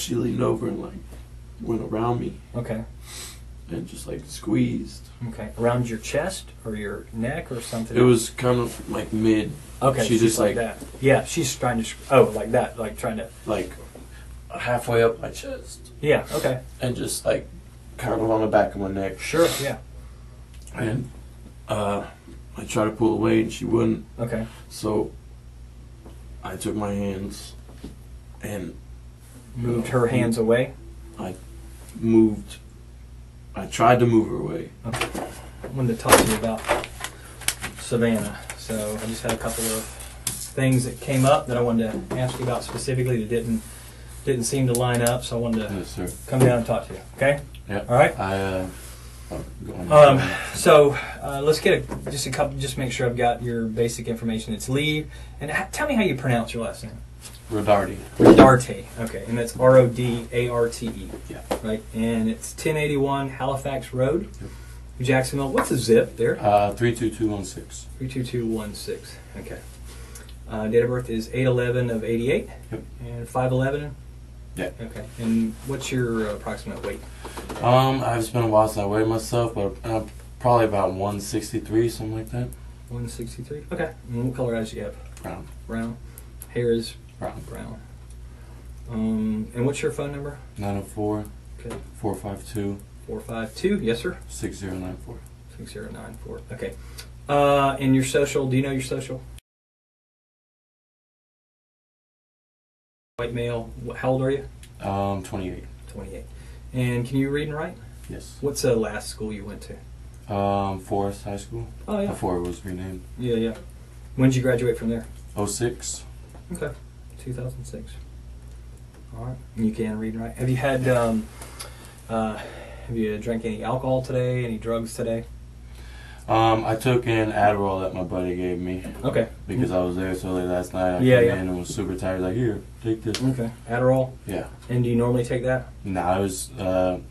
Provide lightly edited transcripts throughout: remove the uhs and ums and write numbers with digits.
she leaned over and like went around me. Okay. And just like squeezed. Okay. Around your chest or your neck or something? It was kind of like mid. Okay. She just like that. Yeah, she's trying to. Oh, like that, like trying to. Like halfway up my chest. Yeah. Okay. And just like kind of on the back of my neck. Sure. Yeah. And I tried to pull away and she wouldn't. Okay. So I took my hands and moved her hands away. I tried to move her away. Okay. I wanted to talk to you about Savannah. So I just had a couple of things that came up that I wanted to ask you about specifically that didn't seem to line up. So I wanted to come down and talk to you. Okay? Yeah. All right. So let's get just a couple. Just make sure I've got your basic information. It's Lee, and tell me how you pronounce your last name. Rodarte. Rodarte. Okay, and that's Rodarte. Yeah. Right, and it's 1081 Halifax Road, Jacksonville. What's the zip there? 32216. 32216. Okay. Date of birth is 8/11 of 88. Yep. And 5'11". Yeah. Okay. And what's your approximate weight? It's been a while since I weighed myself, but probably about 163, something like that. 163. Okay. And what color eyes do you have? Brown. Brown. Hair is Brown. Brown. And what's your phone number? 904. Okay. 452. 452. Yes, sir. 6094. 6094. Okay. And your social? Do you know your social? White male. How old are you? 28. 28. And can you read and write? Yes. What's the last school you went to? Forest High School. Oh, yeah. Before it was renamed. Yeah, yeah. When did you graduate from there? 06. Okay. 2006. All right. And you can read and write. Have you had, have you drank any alcohol today? Any drugs today? I took an Adderall that my buddy gave me. Okay. Because I was there so late last night. I Yeah, came yeah. in and was super tired. Like, here, take this. Okay. Adderall? Yeah. And do you normally take that? Nah,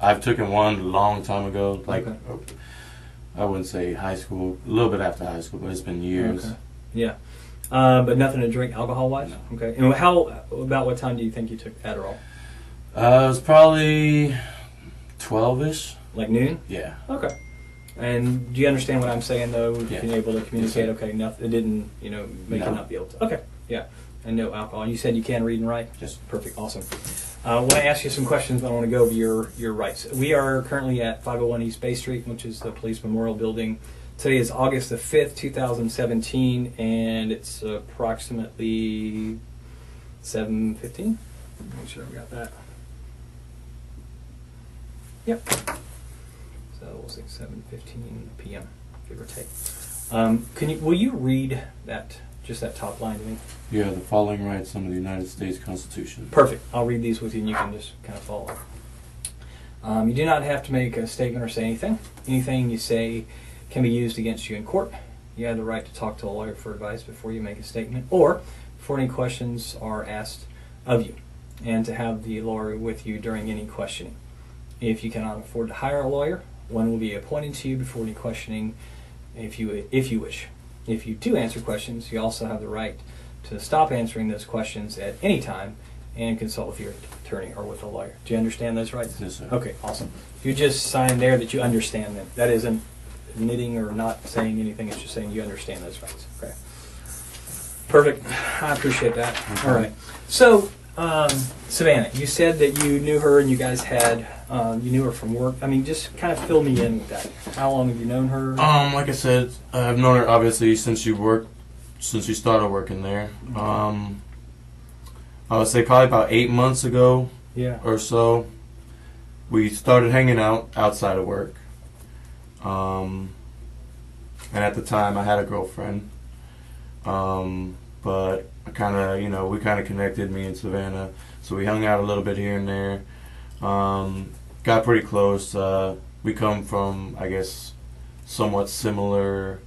I've taken one a long time ago. Like, okay. I wouldn't say high school, a little bit after high school, but it's been years. Okay. Yeah. But nothing to drink alcohol-wise? No. Okay. And about what time do you think you took Adderall? It was probably 12-ish. Like noon? Yeah. Okay. And do you understand what I'm saying, though? Yeah. Being able to communicate, Yes, okay, nothing, it didn't, make you not be able to. Okay, yeah. And no alcohol. You said you can read and write? Yes. Perfect, awesome. I want to ask you some questions, but I want to go over your rights. We are currently at 501 East Bay Street, which is the Police Memorial Building. Today is August the 5th, 2017, and it's approximately 7:15. Make sure I got that. Yep. So we'll say 7:15 p.m. give or take. Will you read that top line to me? You have the following rights under the United States Constitution. Perfect. I'll read these with you, and you can just kind of follow. You do not have to make a statement or say anything. Anything you say can be used against you in court. You have the right to talk to a lawyer for advice before you make a statement, or before any questions are asked of you, and to have the lawyer with you during any questioning. If you cannot afford to hire a lawyer, one will be appointed to you before any questioning if you wish. If you do answer questions, you also have the right to stop answering those questions at any time and consult with your attorney or with a lawyer. Do you understand those rights? Yes, sir. Okay, awesome. You just sign there that you understand them. That isn't admitting or not saying anything. It's just saying you understand those rights. Okay. Perfect. I appreciate that. Okay. All right. So, Savannah, you said that you knew her and you guys had, you knew her from work. I mean, just kind of fill me in with that. How long have you known her? Like I said, I've known her obviously since she started working there. I would say probably about 8 months ago or so, we started hanging out outside of work. And at the time I had a girlfriend. But I kind of, we kind of connected, me and Savannah. So we hung out a little bit here and there. Got pretty close. We come from, I guess, somewhat similar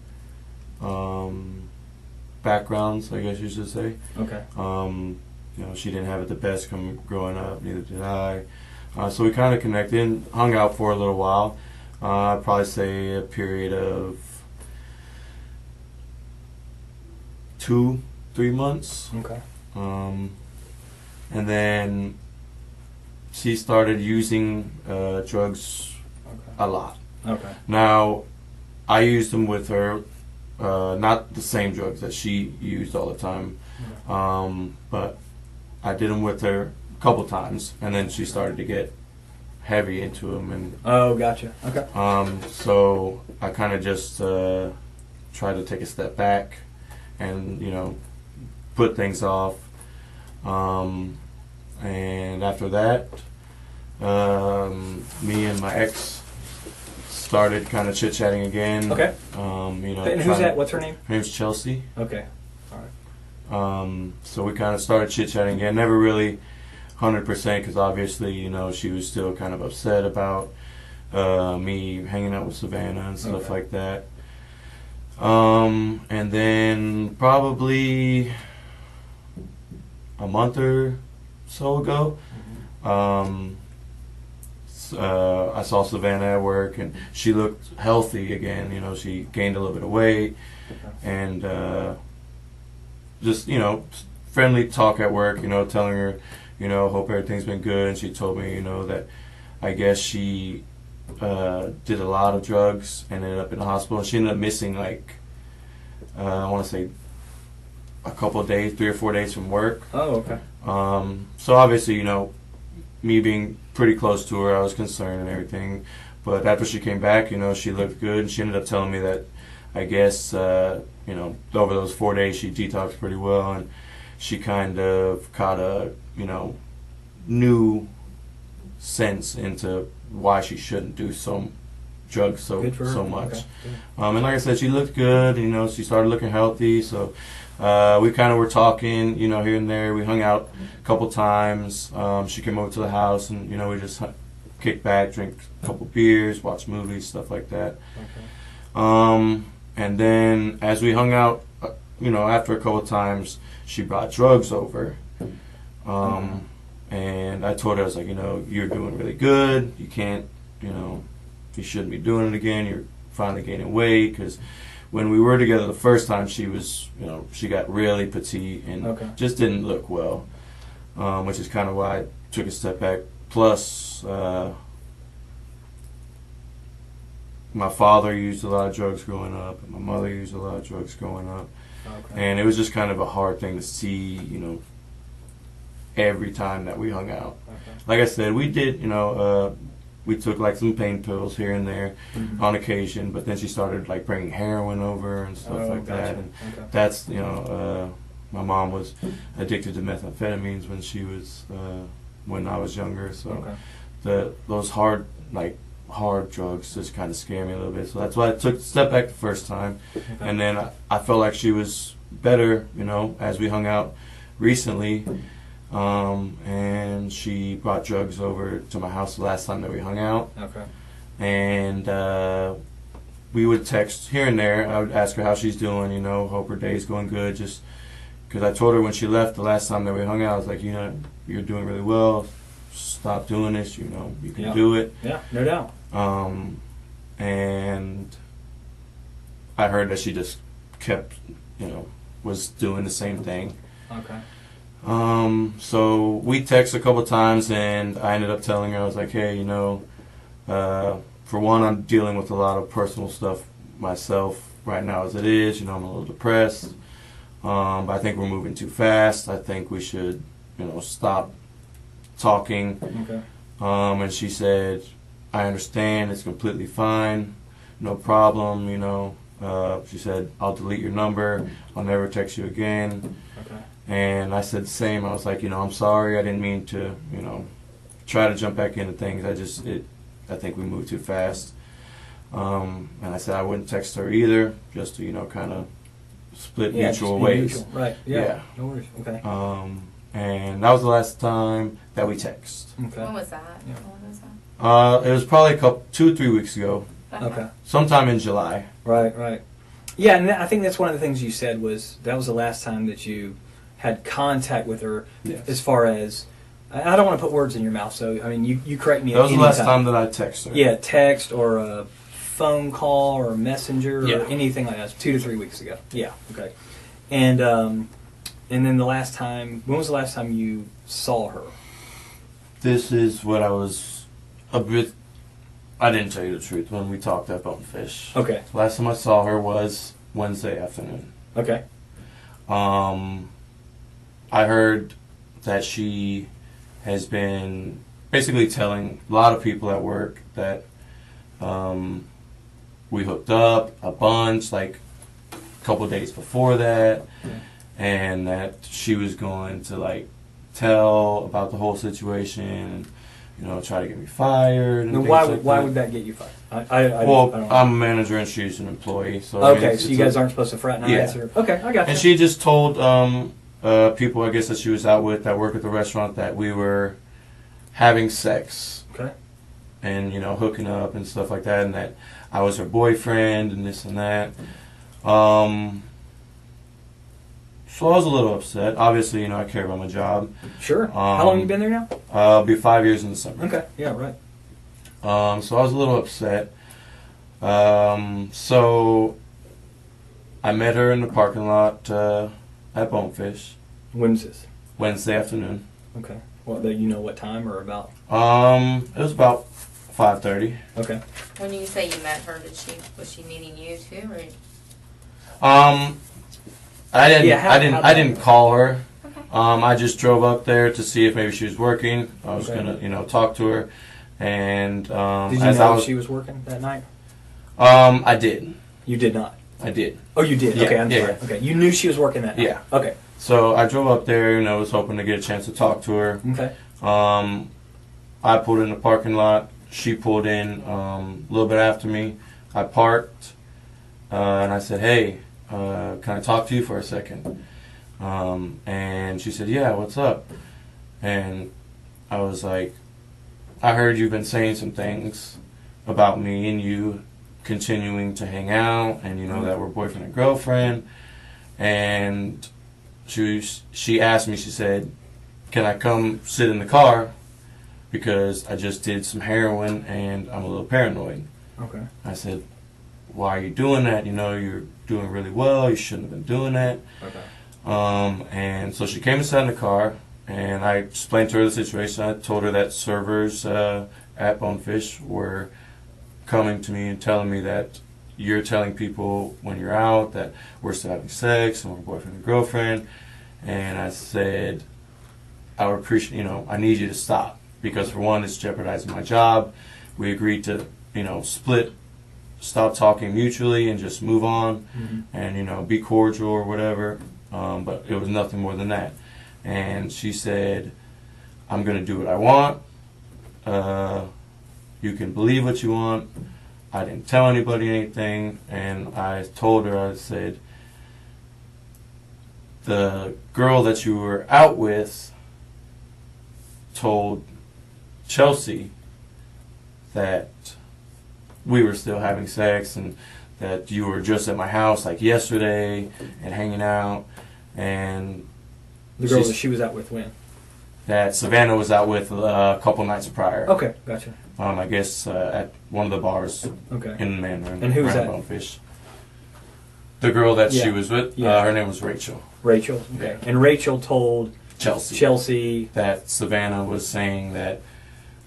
backgrounds, I guess you should say. Okay. She didn't have it the best growing up, neither did I. So we kind of connected and hung out for a little while. I'd probably say a period of 2-3 months. Okay. And then she started using drugs a lot. Okay. Now, I used them with her, not the same drugs that she used all the time, but I did them with her a couple times, and then she started to get heavy into them. And oh, gotcha. Okay. so I kind of just tried to take a step back and, you know, put things off. And after that, me and my ex started kind of chit-chatting again. Okay. You know, And who's that? What's her name? Her name's Chelsea. Okay. All right. So we kind of started chit-chatting again. Never really 100% because obviously, you know, she was still kind of upset about me hanging out with Savannah and stuff like that. And then probably a month or so ago, I saw Savannah at work, and she looked healthy again. You know, she gained a little bit of weight, and just, you know, friendly talk at work. You know, telling her, you know, hope everything's been good. And she told me, you know, that I guess she did a lot of drugs and ended up in the hospital. She ended up missing, like, I want to say a couple of days, 3 or 4 days from work. Oh, okay. So obviously, you know, me being pretty close to her, I was concerned and everything. But after she came back, you know, she looked good, and she ended up telling me that, I guess, you know, over those 4 days she detoxed pretty well, and she kind of caught a, you know, new sense into why she shouldn't do some drugs so much. Okay. And like I said, she looked good. You know, she started looking healthy. So we kind of were talking, you know, here and there. We hung out a couple times. She came over to the house, and, you know, we just kicked back, drink a couple beers, watch movies, stuff like that. Okay. And then as we hung out, you know, after a couple times, she brought drugs over. And I told her, I was like, you know, you're doing really good. You can't, you know, you shouldn't be doing it again. You're finally gaining weight. Because when we were together the first time, she was, you know, she got really petite and just didn't look well, which is kind of why I took a step back. Plus, my father used a lot of drugs growing up, and my mother used a lot of drugs growing up. And it was just kind of a hard thing to see, you know, every time that we hung out. Like I said, we did, you know, we took like some pain pills here and there on occasion, but then she started like bringing heroin over and stuff like that. And that's, you know, my mom was addicted to methamphetamines when she was, when I was younger. So those hard drugs just kind of scare me a little bit. So that's why I took a step back the first time. And then I felt like she was better, you know, as we hung out recently. And she brought drugs over to my house the last time that we hung out. And we would text here and there. I would ask her how she's doing, you know, hope her day's going good. Just because I told her when she left the last time that we hung out, I was like, you know, you're doing really well. Stop doing this, you know, you can do it. Yeah, no doubt. And I heard that she just kept, you know, was doing the same thing. So we texted a couple times, and I ended up telling her, I was like, hey, you know, for one, I'm dealing with a lot of personal stuff myself right now as it is. You know, I'm a little depressed. But I think we're moving too fast. I think we should, you know, stop talking. And she said, I understand, it's completely fine, no problem, you know. She said, I'll delete your number, I'll never text you again. And I said the same. I was like, you know, I'm sorry, I didn't mean to, you know, try to jump back into things. I think we moved too fast. And I said I wouldn't text her either, just to, you know, kind of split mutual ways. Mutual. Right. Yeah. No worries. Okay. And that was the last time that we text. When was that? Yeah. When was that? It was probably 2 or 3 weeks ago. Sometime in July. Right. Yeah, and I think that's one of the things you said was that was the last time that you had contact with her. As far as, I don't want to put words in your mouth, so I mean you correct me. That was the last time that I texted her. Yeah, text or a phone call or a messenger or anything like that. 2 to 3 weeks ago. Yeah. Okay. And then the last time, when was the last time you saw her? this is what I was a bit. I didn't tell you the truth when we talked at Bonefish. Okay. Last time I saw her was Wednesday afternoon. Okay. I heard that she has been basically telling a lot of people at work that we hooked up a bunch, like a couple days before that, and that she was going to like tell about the whole situation, you know, try to get me fired. And why would that get you fired? I well, don't know. I'm a manager and she's an employee. So okay, so you guys aren't supposed to fraternize? Yeah. Or, okay, I got you. And she just told people, I guess, that she was out with that work at the restaurant that we were having sex. Okay. And, you know, hooking up and stuff like that, and that I was her boyfriend and this and that. So I was a little upset. Obviously, you know, I care about my job. Sure. How long have you been there now? It'll be 5 years in the summer. Okay. Yeah. Right. So I was a little upset. So I met her in the parking lot at Bonefish. When's this? Wednesday afternoon. Okay. Well, do you know what time or about? It was about 5:30. Okay. When you say you met her, was she meeting you too, or? I didn't. Yeah, I didn't call her. Okay. I just drove up there to see if maybe she was working. I was Okay. gonna, you know, talk to her, and Did you as know I was, she was working that night? I did. You did not. I did. Oh, you did. Yeah, Okay, I'm yeah, sorry. yeah. Okay, you knew she was working that night. Yeah. Okay. So I drove up there, and I was hoping to get a chance to talk to her. Okay. I pulled in the parking lot. She pulled in a little bit after me. I parked, and I said, "Hey, can I talk to you for a second?" And she said, "Yeah, what's up?" And I was like, "I heard you've been saying some things about me and you continuing to hang out, and you know that we're boyfriend and girlfriend." And she asked me, she said, "Can I come sit in the car? Because I just did some heroin and I'm a little paranoid." Okay. I said, "Why are you doing that? You know, you're doing really well. You shouldn't have been doing that." Okay. And so she came and sat in the car, and I explained to her the situation. I told her that servers at Bonefish were coming to me and telling me that you're telling people when you're out that we're still having sex and we're boyfriend and girlfriend. And I said, I would appreciate, you know, I need you to stop. Because for one, it's jeopardizing my job. We agreed to, you know, stop talking mutually and just move on, and, you know, be cordial or whatever. But it was nothing more than that. And she said, "I'm going to do what I want. You can believe what you want. I didn't tell anybody anything." And I told her, I said, "The girl that you were out with told Chelsea that we were still having sex and that you were just at my house like yesterday and hanging out, and The girl that she was out with when? that Savannah was out with a couple nights prior. Okay, gotcha. I guess at one of the bars Okay. in Mandarin. And who was that? Bonefish. The girl that she Yeah. was with, Yeah. her name was Rachel. Rachel. Okay. And Rachel told Chelsea. That Savannah was saying that,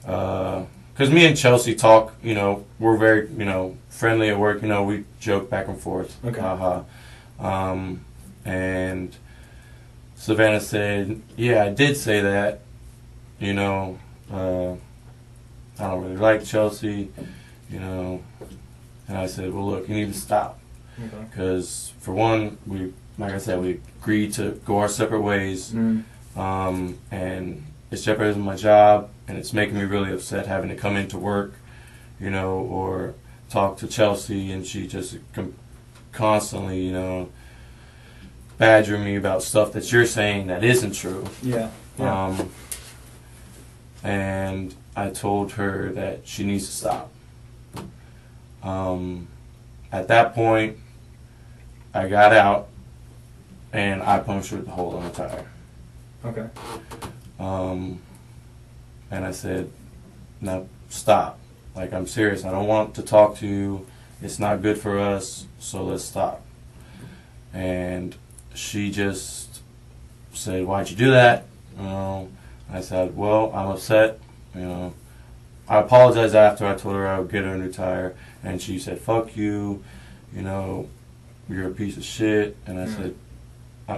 because me and Chelsea talk, you know, we're very, you know, friendly at work, you know, we joke back and forth. Okay. And Savannah said, "Yeah, I did say that, you know, I don't really like Chelsea, you know." And I said, "Well, look, you need to stop. Okay. Because, for one, like I said, we agreed to go our separate ways. And it's jeopardizing my job, and it's making me really upset having to come into work, you know, or talk to Chelsea, and she just constantly, you know, badger me about stuff that you're saying that isn't true." Yeah. And I told her that she needs to stop. At that point, I got out, and I punctured the hole in the tire. Okay. And I said, "Now stop. Like, I'm serious. I don't want to talk to you. It's not good for us, so let's stop." And she just said, "Why'd you do that?" I said, "Well, I'm upset you know. I apologized after. I told her I would get her a new tire, and she said, "Fuck you, you know, you're a piece of shit." And I said,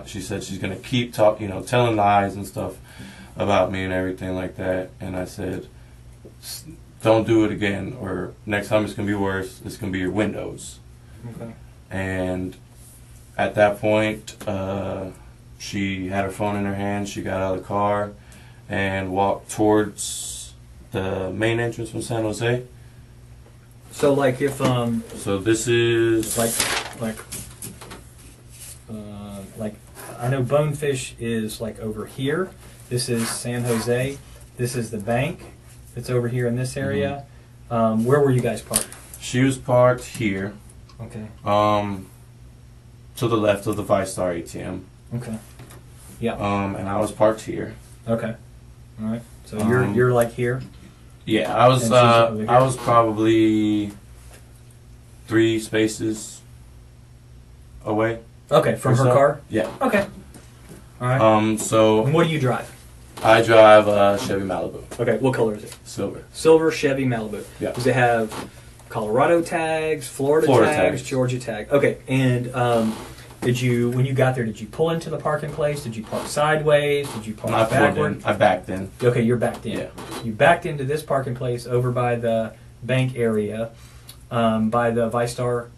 she said she's gonna keep telling lies and stuff about me and everything like that. And I said, "Don't do it again, or next time it's gonna be worse. It's gonna be your windows." Okay. And at that point, she had her phone in her hand. She got out of the car and walked towards the main entrance from San Jose. So like if So this is like I know Bonefish is like over here. This is San Jose. This is the bank. It's over here in this area. Where were you guys parked? She was parked here. Okay. To the left of the ViStar ATM. Okay. Yeah. And I was parked here. Okay. All right. So you're like here. Yeah, I was. And she's over here? I was probably 3 spaces away. Okay, from her so. car. Yeah. Okay. All right. So And what do you drive? I drive a Chevy Malibu, Okay. What color is it? silver. Silver Chevy Malibu. Yeah. Does it have Colorado tags, Florida tags, Georgia tags? Okay. And when you got there, did you pull into the parking place? Did you park sideways? Did you park I pulled backward? in. I backed in. Okay, you're backed in. Yeah. You backed into this parking place over by the bank area, by the ViStar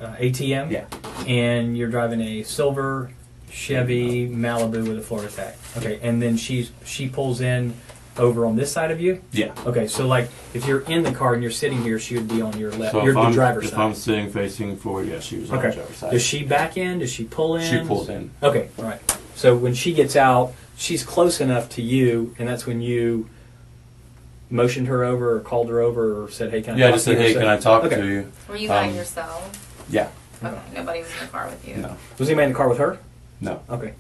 ATM. Yeah. And you're driving a silver Chevy Malibu with a Florida tag. Okay, and then she pulls in over on this side of you. Yeah. Okay, so like if you're in the car and you're sitting here, she would be on your left. So You're if the I'm, driver's if side. I'm sitting facing forward, yeah, she was on the driver's side. Does she back in? Does she pull in? She pulled in. Okay, all right. So when she gets out, she's close enough to you, and that's when you motioned her over or called her over or said, "Hey, can I Yeah, I talk just to you?" said, "Hey, can I talk Okay. to you?" Were you by yourself? Yeah. Okay. Nobody was in the car with you. No. Was anybody in the car with her? No. Okay.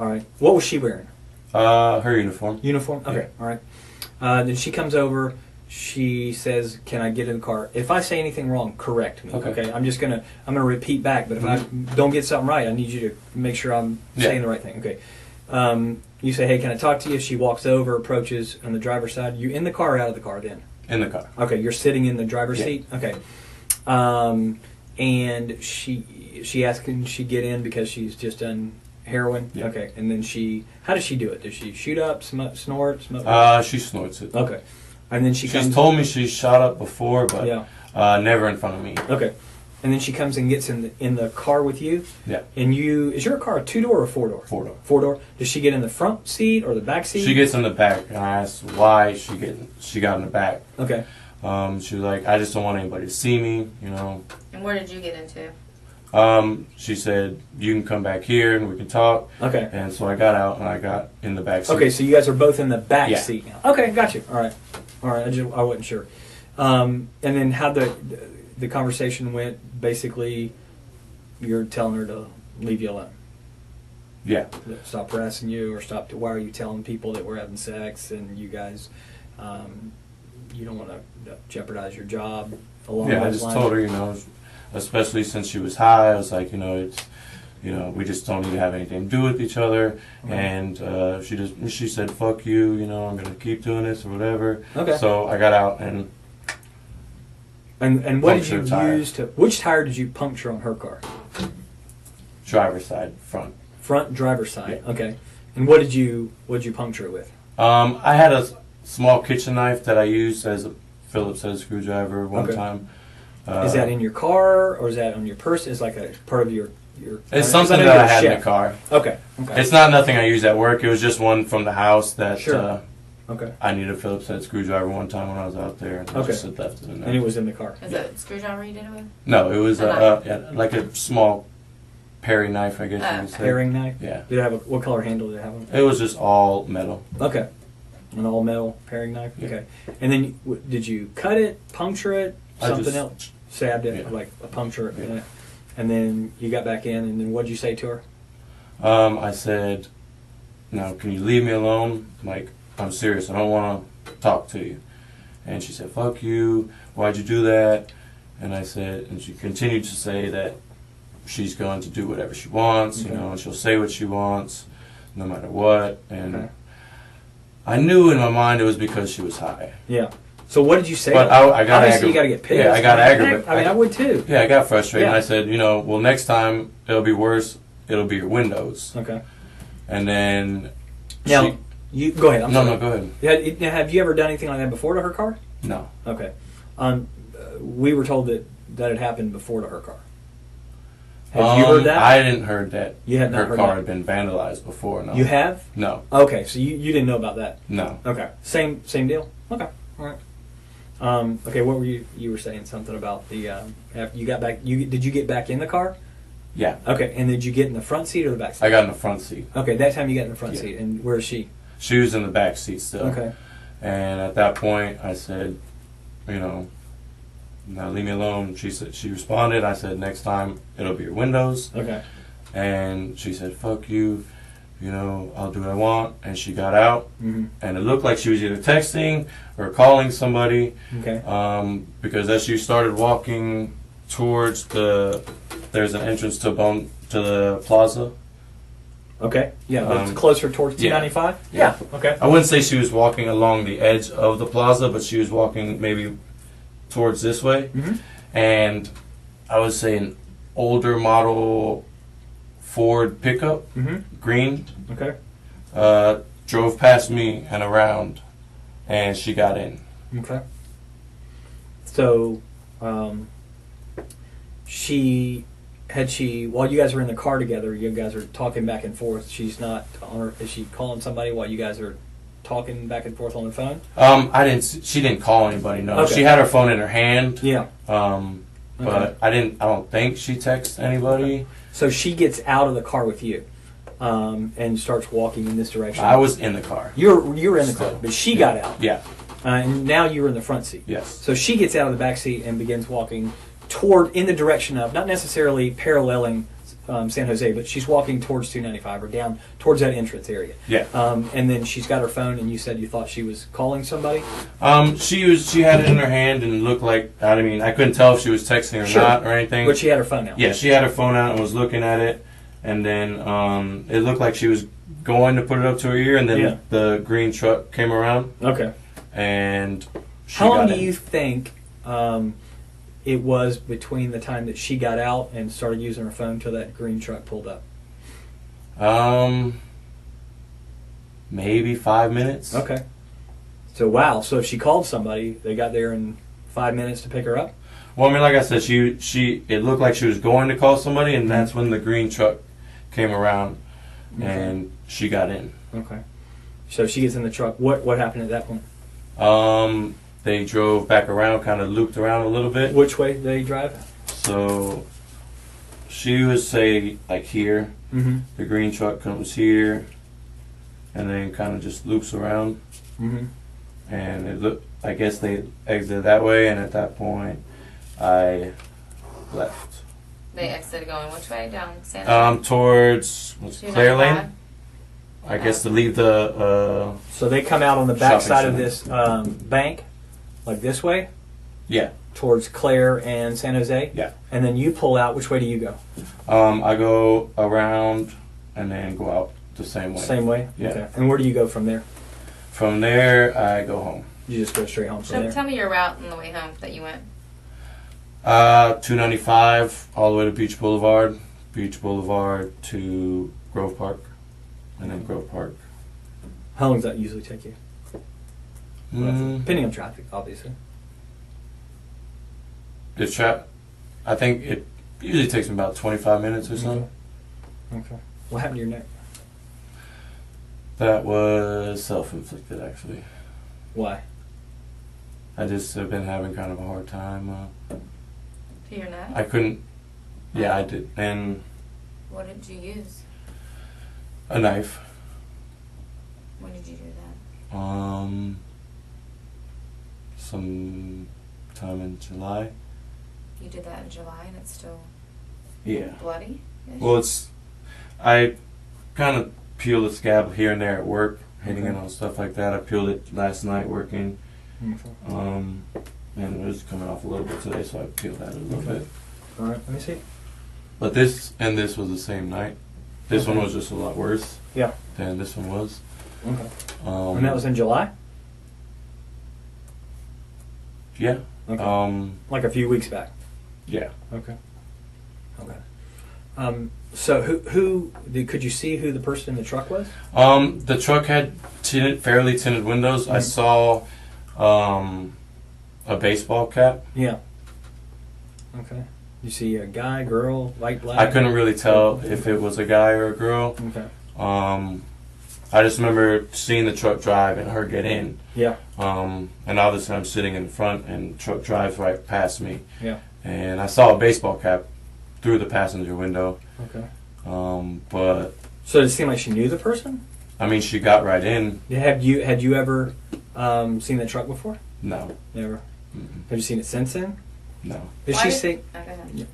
All right. What was she wearing? Her uniform. Uniform? Okay. All right. Then she comes over. She says, "Can I get in the car?" If I say anything wrong, correct me. Okay. I'm gonna repeat back. But if I don't get something right, I need you to make sure I'm saying the right thing. Okay. You say, "Hey, can I talk to you?" She walks over, approaches on the driver's side. You in the car or out of the car then? In the car. Okay. You're sitting in the driver's seat. Okay. And she asks, can she get in because she's just done heroin? Yeah. Okay. And then how does she do it? Does she shoot up, snort, smoke? She snorts it. Okay. And then She's comes. told me she shot up before, but Yeah. never in front of me. Okay. And then she comes and gets in the car with you. Yeah. And is your car a 2-door or 4-door? 4-door. 4-door. Does she get in the front seat or the back seat? She gets in the back, and I asked why she got in the back. Okay. She was like, "I just don't want anybody to see me, you know." And where did you get into? She said, "You can come back here and we can talk." Okay. And so I got out and I got in the back seat. Okay, so you guys are both in the back Yeah. seat now. Okay, got you. All right. I wasn't sure. And then how the conversation went. Basically, you're telling her to leave you alone. Yeah. Stop harassing you, or stop. Why are you telling people that we're having sex and you guys, you don't want to jeopardize your job along Yeah, I those just lines? told her, you know, especially since she was high, I was like, you know, it's, you know, we just don't need to have anything to do with each other. Okay. And she said, "Fuck you, you know, I'm gonna keep doing this or whatever." Okay. So I got out and And what did you punctured tire. use to? Which tire did you puncture on her car? driver's side front. Front driver's side. Yeah. Okay. And what did you puncture it with? I had a small kitchen knife that I used as a Phillips head screwdriver one Okay. time. Is that in your car or is that on your person? Is like a part of your? It's I something know that you're I a had in chef. the car. Okay. Okay. It's not nothing I use at work. It was just one from the house that Sure. Okay. I needed a Phillips head screwdriver one time when I was out there. And I Okay. just had left it in there. And it was in the car. Is it a screwdriver you did it with? No, it was A yeah, like a small paring knife, I guess you would say. Paring knife. Yeah. Did it have what color handle did it have on it? It was just all metal. Okay. An all metal paring knife. Yeah. Okay. And then did you cut it, puncture it, I something just- else? Stabbed it, Yeah. like a puncture. Yeah. And then you got back in, and then what did you say to her? I said, "Now, can you leave me alone? Like, I'm serious. I don't want to talk to you." And she said, "Fuck you. Why'd you do that?" And I said, and she continued to say that she's going to do whatever she wants, Okay. you know, and she'll say what she wants, no matter what. And Okay. I knew in my mind it was because she was high. Yeah. So what did you say? But I got obviously you got to get pissed. Yeah, I got aggravated. I mean, I would too. Yeah, I got frustrated. Yeah. And I said, well, next time it'll be worse. It'll be your windows. Okay. And then now you go ahead. I'm sorry. No, go ahead. Now, have you ever done anything like that before to her car? No. Okay. We were told that it happened before to her car. Have you heard that? I didn't heard that. You had not her heard car that? had been vandalized before. No. You have? No. Okay, so you didn't know about that. No. Okay. Same deal. Okay. All right. Okay. What were you were saying something about the after you got back? Did you get back in the car? Yeah. Okay. And did you get in the front seat or the back seat? I got in the front seat. Okay. That time you got in the front seat. And where is she? She was in the back seat still. Okay. And at that point, I said, now leave me alone. She responded. I said, next time it'll be your windows. Okay. And she said, fuck you. I'll do what I want. And she got out. Mm-hmm. And it looked like she was either texting or calling somebody. Okay. Because as she started walking towards there's an entrance to the plaza. Okay. Yeah. It's closer towards 295. Yeah. Okay. I wouldn't say she was walking along the edge of the plaza, but she was walking maybe towards this way. Mm-hmm. And I would say an older model Ford pickup, green, Okay. drove past me and around, and she got in. Okay. So, while you guys are in the car together, you guys are talking back and forth. She's not is she calling somebody while you guys are talking back and forth on the phone? She didn't call anybody, no. Okay. She had her phone in her hand. Yeah. But I don't think she texted anybody. Okay. So she gets out of the car with you, and starts walking in this direction. I was in the car. You were in the car, but she got out. Yeah. And now you were in the front seat. Yes. So she gets out of the back seat and begins walking in the direction of, not necessarily paralleling San Jose, but she's walking towards 295 or down towards that entrance area. Yeah. And then she's got her phone, and you said you thought she was calling somebody? She had it in her hand and looked like, I couldn't tell if she was texting or not or anything. But she had her phone out. Yeah, she had her phone out and was looking at it, and then it looked like she was going to put it up to her ear, and then the green truck came around. Okay. And how long do you think it was between the time that she got out and started using her phone till that green truck pulled up? Maybe 5 minutes. Okay. So wow. So if she called somebody, they got there in 5 minutes to pick her up? Well, like I said, it looked like she was going to call somebody, and that's when the green truck came around, and she got in. Okay. So she gets in the truck. What happened at that point? They drove back around, kind of looped around a little bit. Which way did they drive? So she would say like here. Mm-hmm. The green truck comes here, and then kind of just loops around. Mm-hmm. And I guess they exited that way, and at that point, I left. They exited going which way? Down Santa? Towards Claire Lane. I guess to leave the. So they come out on the back side of center. this bank, like this way, Yeah. towards Claire and San Jose. Yeah. And then you pull out. Which way do you go? I go around and then go out the same way. Same way. Yeah. Okay. And where do you go from there? From there, I go home. You just go straight home from So there. tell me your route on the way home that you went. 295 all the way to Beach Boulevard to Grove Park, and then Grove Park. How long does that usually take you? Depending on traffic, obviously. I think it usually takes me about 25 minutes or so. Okay. What happened to your neck? That was self-inflicted, actually. Why? I just have been having kind of a hard time. To your neck? I couldn't. Yeah, I did. And What did you use? a knife. When did you do that? Some time in July. You did that in July and it's still Yeah. bloody? Well, I kind of peeled the scab here and there at work, hitting it on stuff like that. I peeled it last night working. And it was coming off a little bit today, so I peeled that a little bit. All right, let me see. But this was the same night. This one was just a lot worse Yeah. than this one was. Okay. And that was in July? Yeah. Okay. Like a few weeks back? Yeah. Okay. So who could you see who the person in the truck was? The truck had fairly tinted windows. I saw a baseball cap. Yeah. Okay. You see a guy, girl, white, black? I couldn't really tell if it was a guy or a girl. Okay. I just remember seeing the truck drive and her get in. Yeah. And obviously I'm sitting in the front and the truck drives right past me. Yeah. And I saw a baseball cap through the passenger window. Okay. But so did it seem like she knew the person? I mean, she got right in. Had you ever seen that truck before? No. Never. Mm-mm. Have you seen it since then? No. Did she say?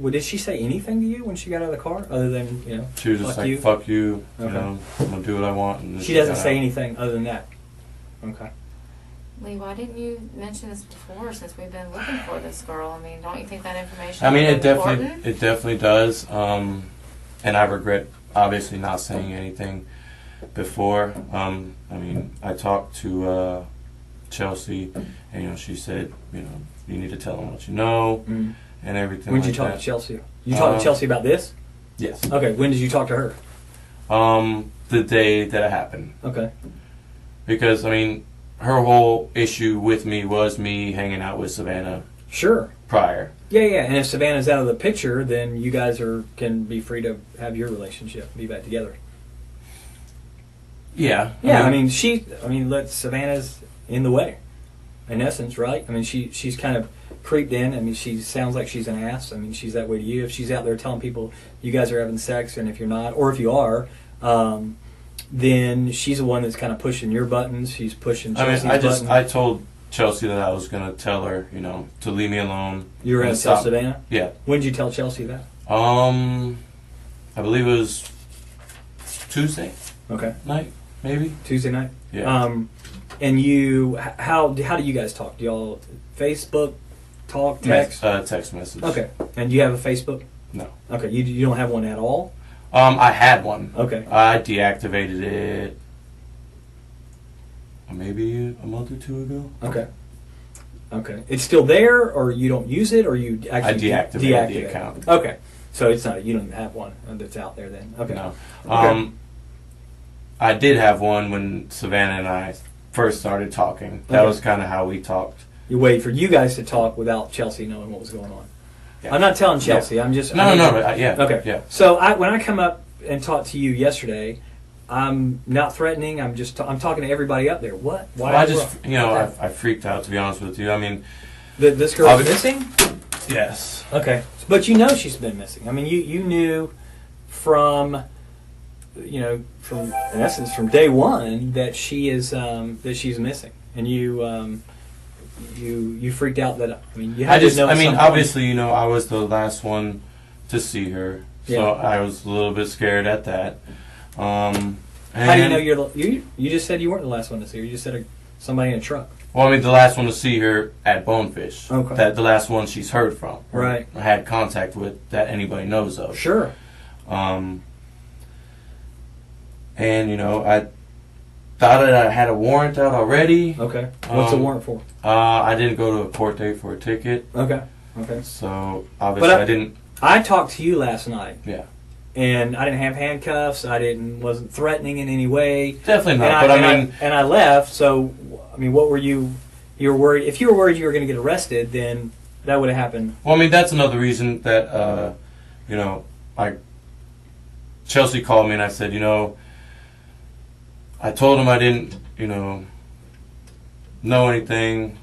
Well, did she say anything to you when she got out of the car, other than She was just fuck like, you? "Fuck you," Okay. I'm gonna do what I want. And She doesn't say anything other than that. Okay. Lee, why didn't you mention this before? Since we've been looking for this girl, I mean, don't you think that information? I mean, is important? it definitely does. And I regret obviously not saying anything before. I mean, I talked to Chelsea, and she said, you need to tell them what you know and everything. When did you talk to Chelsea? You talked to Chelsea about this? Yes. Okay. When did you talk to her? The day that it happened. Okay. Because I mean, her whole issue with me was me hanging out with Savannah. Sure. Prior. Yeah. And if Savannah's out of the picture, then you guys can be free to have your relationship, be back together. Yeah. Yeah. I mean, Savannah's in the way, in essence, right? I mean, she's kind of creeped in. I mean, she sounds like she's an ass. I mean, she's that way to you. If she's out there telling people you guys are having sex, and if you're not, or if you are, then she's the one that's kind of pushing your buttons. She's pushing Chelsea's buttons. I told Chelsea that I was going to tell her, to leave me alone. You were going to tell Savannah? Yeah. When did you tell Chelsea that? I believe it was Tuesday. Okay. Night, maybe. Tuesday night? Yeah. And you, how do you guys talk? Do y'all Facebook talk, text? Text message. Okay. And you have a Facebook? No. Okay. You don't have one at all? I had one. Okay. I deactivated it maybe a month or two ago. Okay. Okay. It's still there, or you don't use it, or you actually deactivated the account. Okay. So it's not, you don't even have one that's out there then. Okay. No. Okay. I did have one when Savannah and I first started talking. That was kind of how we talked. You wait for you guys to talk without Chelsea knowing what was going on. Yeah. I'm not telling Chelsea. Yeah. I'm just... No. Yeah. Okay. Yeah. So when I come up and talk to you yesterday, I'm not threatening. I'm just I'm talking to everybody up there. What? Why? Well, I just I freaked out, to be honest with you. I mean, this girl's missing. Yes. Okay. But she's been missing. I mean, you knew from in essence from day one that she's missing, and you freaked out that you had to know. Obviously, I was the last one to see her, so I was a little bit scared at that. How do you know you just said you weren't the last one to see her? You just said somebody in a truck. Well, I mean, the last one to see her at Bonefish. Okay. The last one she's heard from. Right. Or had contact with that anybody knows of. Sure. And, I thought that I had a warrant out already. Okay. What's the warrant for? I didn't go to a court date for a ticket. Okay. So, obviously I didn't... I talked to you last night. Yeah. And I didn't have handcuffs. Wasn't threatening in any way. Definitely not. And I left. So, what were you? You were worried. If you were worried you were going to get arrested, then that would have happened. Well, that's another reason that Chelsea called me and I said, I told him I didn't, know anything.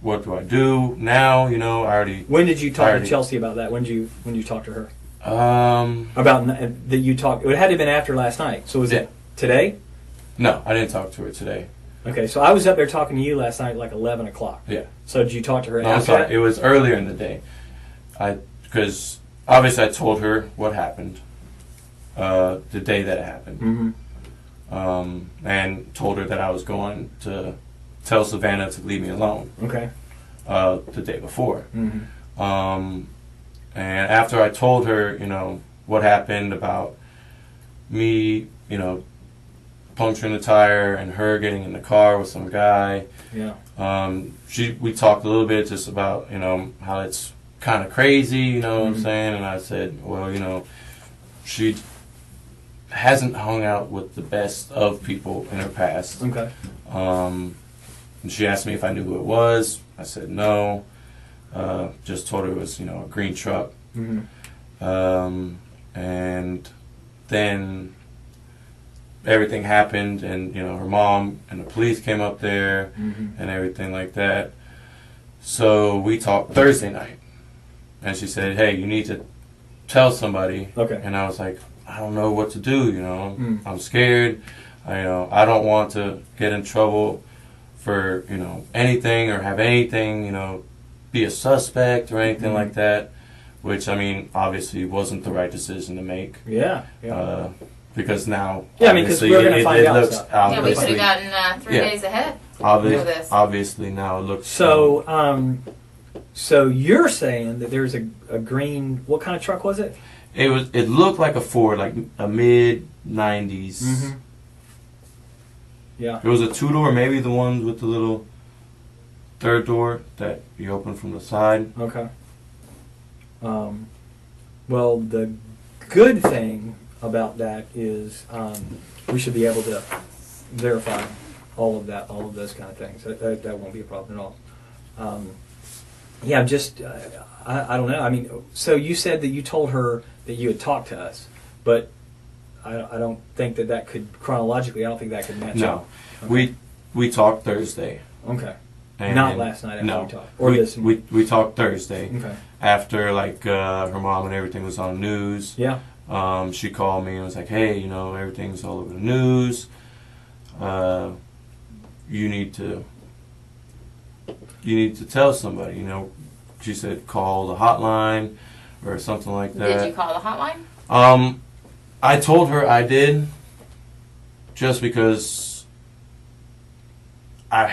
What do I do now? I already. When did you talk to Chelsea about that? When did you talk to her? About that you talked. It had to have been after last night. So was it today? No, I didn't talk to her today. Okay, so I was up there talking to you last night at like 11 o'clock. Yeah. So did you talk to her after I'm sorry, that? It was earlier in the day. Because obviously I told her what happened the day that it happened. Mm-hmm. And told her that I was going to tell Savannah to leave me alone. Okay. The day before. Mm-hmm. And after I told her, what happened about me, puncturing the tire and her getting in the car with some guy. Yeah. We talked a little bit just about, how it's kind of crazy, you know what I'm saying? And I said, well, she hasn't hung out with the best of people in her past. Okay. And she asked me if I knew who it was. I said no. Just told her it was, a green truck. And then everything happened, and her mom and the police came up there and everything like that. So we talked Thursday night, and she said, "Hey, you need to tell somebody." Okay. And I was like, "I don't know what to do. I'm scared. I don't want to get in trouble for anything or have anything be a suspect or anything like that." Which, obviously wasn't the right decision to make. Yeah. Because now, because we're going to find out looks stuff. Yeah, we could have gotten 3 days ahead. Obviously, now it looks. So, so you're saying that there's a green. What kind of truck was it? It looked like a Ford, like a mid '90s. Yeah. It was a 2-door, maybe the ones with the little third door that you open from the side. Okay. Well, the good thing about that is we should be able to verify all of those kind of things. That won't be a problem at all. Yeah, just I don't know. So you said that you told her that you had talked to us, but I don't think that could chronologically. I don't think that could match up. No, okay. we talked Thursday. Okay. And not last night after no, we talked. Or this. We talked Thursday. Okay. After her mom and everything was on the news. Yeah. She called me and was like, "Hey, everything's all over the news. You need to tell somebody." She said, "Call the hotline," or something like that. Did you call the hotline? I told her I did, just because I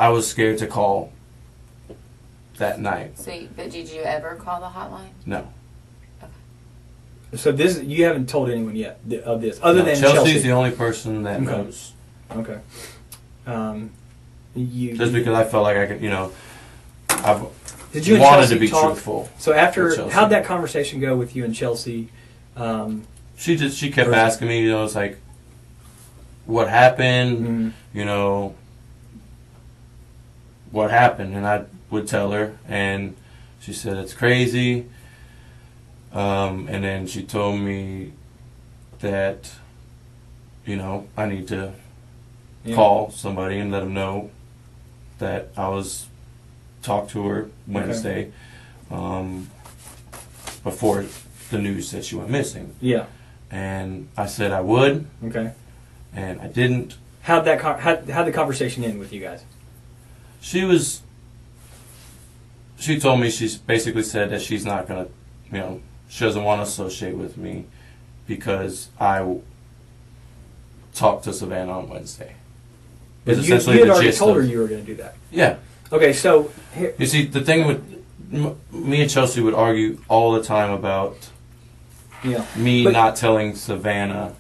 was scared to call that night. But did you ever call the hotline? No. So you haven't told anyone yet of this, other than Chelsea's the only person that knows. Okay. Just because I felt like I could, I've did you wanted and Chelsea to be talk? truthful. So how'd that conversation go with you and Chelsea? She kept asking me, it's like, what happened? What happened? And I would tell her, and she said it's crazy. And then she told me that, I need to call somebody and let them know that I was talked to her Wednesday, before the news said she went missing. Yeah. And I said I would. Okay. And I didn't. How'd the conversation end with you guys? She told me, she's basically said that she's not going to, she doesn't want to associate with me because I talked to Savannah on Wednesday. But you had already told her you were going to do that. Yeah. Okay, so you see, the thing with me and Chelsea would argue all the time about me not telling Savannah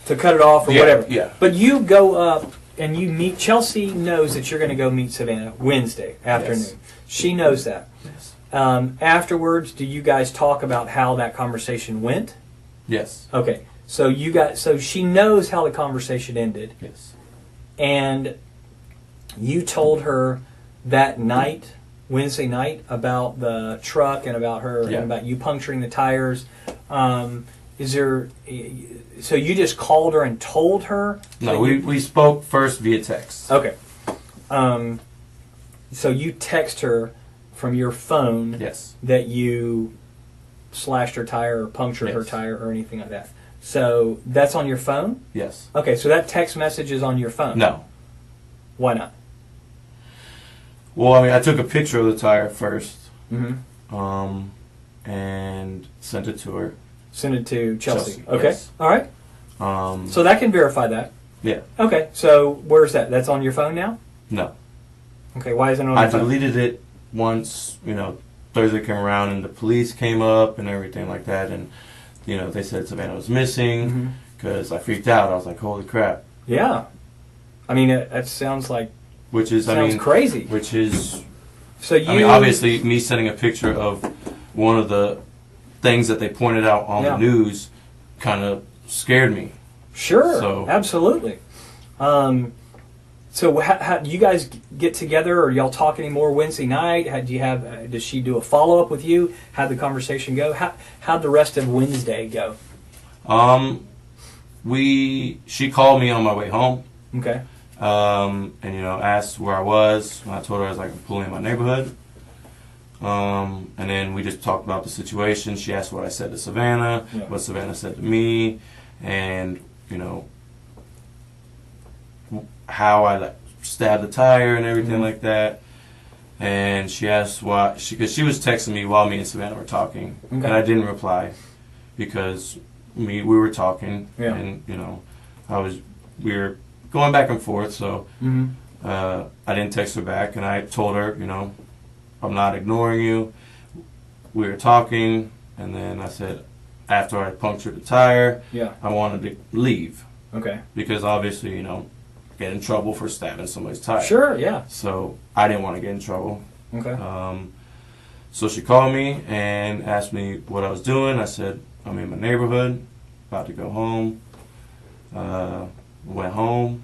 to cut it off or whatever. Yeah. But you go up and you meet. Chelsea knows that you're going to go meet Savannah Wednesday afternoon. Yes. She knows that. Yes. Afterwards, do you guys talk about how that conversation went? Yes. Okay. So she knows how the conversation ended. Yes. And you told her that night, Wednesday night, about the truck and about her and about you puncturing the tires. So you just called her and told her? No, we spoke first via text. Okay. So you text her from your phone that you slashed her tire or punctured her tire or anything like that. So that's on your phone? Yes. Okay, so that text message is on your phone? No. Why not? Well, I took a picture of the tire first. Mm-hmm. And sent it to her. Send it to Chelsea. Okay. Yes. All right. So that can verify that. Yeah. Okay. So where's that? That's on your phone now? No. Okay. Why isn't it on your phone? I deleted it once, Thursday came around and the police came up and everything like that. And they said Savannah was missing Mm-hmm. because I freaked out. I was like, holy crap. Yeah. I mean, that sounds like Which is, sounds crazy. Which is, So you, I mean, obviously, me sending a picture of one of the things that they pointed out on the news kind of scared me. Sure, So, absolutely. So how do you guys get together, or y'all talk anymore Wednesday night? Does she do a follow up with you? How'd the conversation go? How'd the rest of Wednesday go? She called me on my way home. Okay. And asked where I was. I told her I was like pulling in my neighborhood. And then we just talked about the situation. She asked what I said to Savannah, what Savannah said to me, and how I stabbed the tire and everything like that. And she asked why, because she was texting me while me and Savannah were talking, and I didn't reply because we were talking, and we were going back and forth. So I didn't text her back, and I told her, I'm not ignoring you. We were talking, and then I said after I punctured the tire, I wanted to leave. Okay. Because obviously, get in trouble for stabbing somebody's tire. Sure, yeah. So I didn't want to get in trouble. Okay. So she called me and asked me what I was doing. I said, I'm in my neighborhood, about to go home. Went home.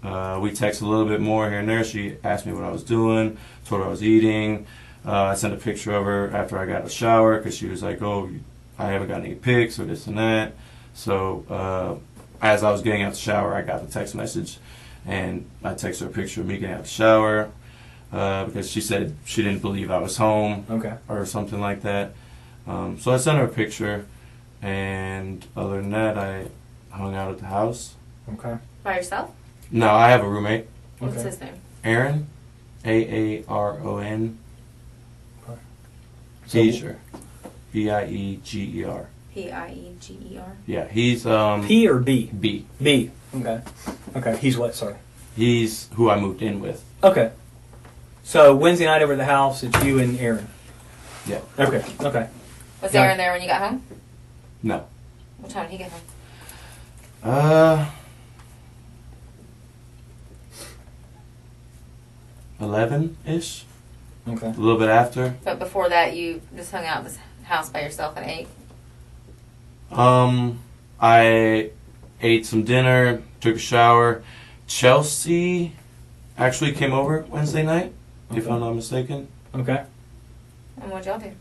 We texted a little bit more here and there. She asked me what I was doing, told her I was eating. I sent a picture of her after I got out of the shower because she was like, oh, I haven't got any pics or this and that. So as I was getting out the shower, I got the text message, and I texted her a picture of me getting out the shower because she said she didn't believe I was home or something like that. So I sent her a picture, and other than that, I hung out at the house. Okay. By yourself? No, I have a roommate. What's his name? Aaron. Aaron. So, Bieger. Bieger. Pieger. Yeah, he's P or B? B. B. Okay. Okay. He's what? Sorry. He's who I moved in with. Okay. So Wednesday night over at the house, it's you and Aaron. Yeah. Okay. Okay. Was Aaron there when you got home? No. What time did he get home? 11-ish. Okay. A little bit after. But before that, you just hung out at this house by yourself and ate? I ate some dinner, took a shower. Chelsea actually came over Wednesday night, if I'm not mistaken. Okay. And what'd y'all do?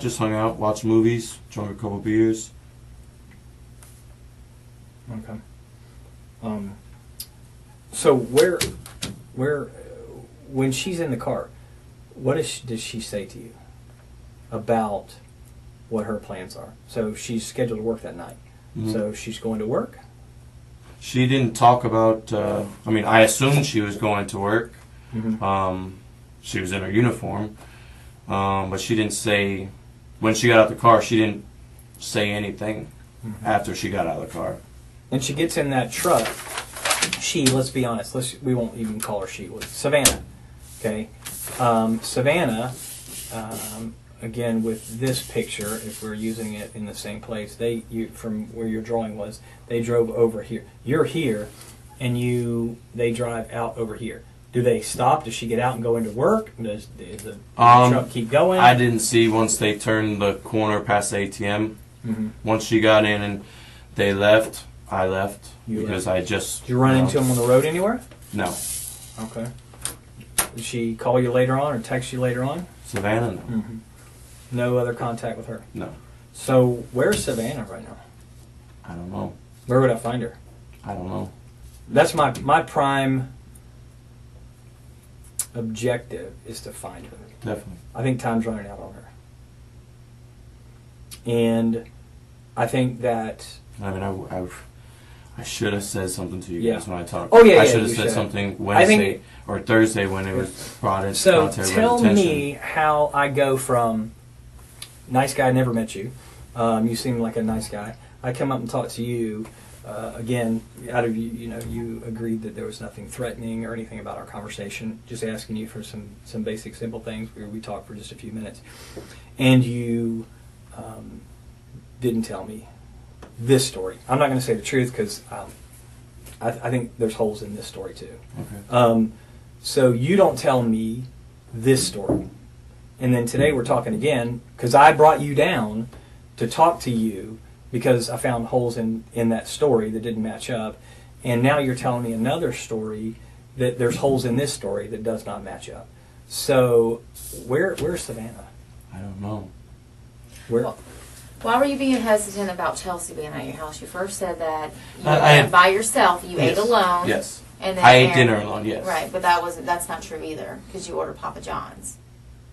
Just hung out, watched movies, drank a couple beers. Okay. So where, when she's in the car, what does she say to you about what her plans are? So she's scheduled to work that night. Mm-hmm. So she's going to work? She didn't talk about, I assumed she was going to work. Mm-hmm. She was in her uniform. But she didn't say, when she got out the car, she didn't say anything after she got out of the car. And she gets in that truck. Let's be honest, we won't even call her she. Savannah. Okay? Savannah, again, with this picture, if we're using it in the same place, from where your drawing was, they drove over here. You're here, and they drive out over here. Do they stop? Does she get out and go into work? Does the truck keep going? I didn't see once they turned the corner past the ATM. Mm-hmm. Once she got in and they left, I left because left. I just... Did you run into them on the road anywhere? No. Okay. Did she call you later on or text you later on? Savannah, no. Mm-hmm. No other contact with her? No. So where's Savannah right now? I don't know. Where would I find her? I don't know. That's my prime objective, is to find her. Definitely. I think time's running out on her. And I think that... I should have said something to you guys when I talked. Oh, yeah, I should have said should. something Wednesday or Thursday when it was brought in. So to tell attention. me how I go from nice guy, never met you. You seem like a nice guy. I come up and talk to you. Again, out of you agreed that there was nothing threatening or anything about our conversation. Just asking you for some basic, simple things. We talked for just a few minutes, and you didn't tell me this story. I'm not going to say the truth because I think there's holes in this story too. Okay. So you don't tell me this story. And then today we're talking again because I brought you down to talk to you because I found holes in that story that didn't match up. And now you're telling me another story that there's holes in this story that does not match up. So where's Savannah? I don't know. Where? Well, why were you being hesitant about Chelsea being at your house? You first said that you I went by yourself. You ate alone. Yes. And then I ate Aaron- dinner alone. Yes. Right, but that's not true either because you ordered Papa John's.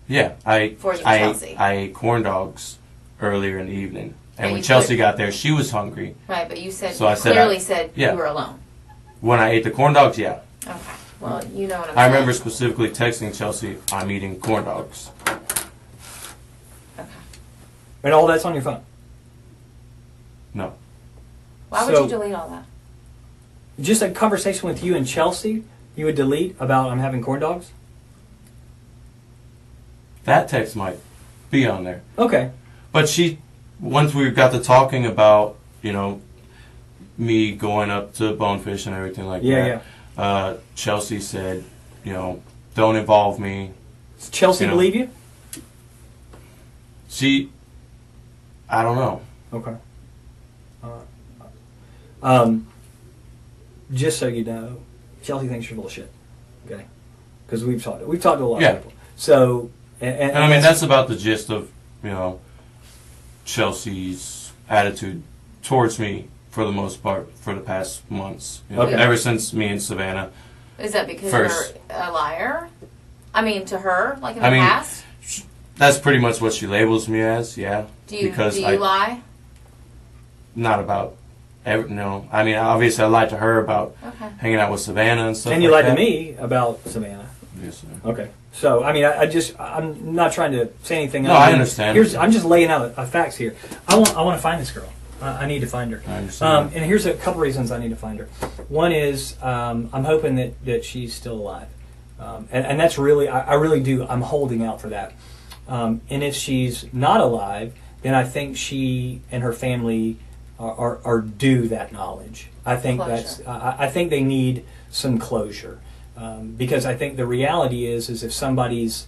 Yeah, For you, Chelsea. I ate corn dogs earlier in the evening, and And when you Chelsea put- got there, she was hungry. Right, but you said So I said clearly said yeah. you were alone. When I ate the corn dogs, yeah. Okay. Well, you know what I'm I saying. remember specifically texting Chelsea, "I'm eating corn dogs." Okay. And all that's on your phone. No. Why would So- you delete all that? Just a conversation with you and Chelsea, you would delete about I'm having corn dogs? That text might be on there. Okay. But once we got to talking about, me going up to Bonefish and everything like that, Chelsea said, don't involve me. Does Chelsea You know. believe you? I don't know. Okay. Just so you know, Chelsea thinks you're full of shit. Okay. Because we've talked to a lot Yeah. of people. So, And I mean, that's about the gist of, Chelsea's attitude towards me for the most part for the past months. Okay. Ever since me and Savannah. Is that because First. you're a liar? I mean, to her, like in the I mean, past? That's pretty much what she labels me as, yeah. Do you because lie? Not about, no. I mean, obviously I lied to her about Okay. hanging out with Savannah and stuff and you like lied that. to me about Savannah. Yes, sir. Okay. So, I mean, I'm not trying to say anything. No, I understand. I'm just laying out facts here. I want to find this girl. I need to find her. I understand. And here's a couple reasons I need to find her. One is I'm hoping that she's still alive. And that's really, I really do, I'm holding out for that. And if she's not alive, then I think she and her family are due that knowledge. I think Closure. I think they need some closure. Because I think the reality is if somebody's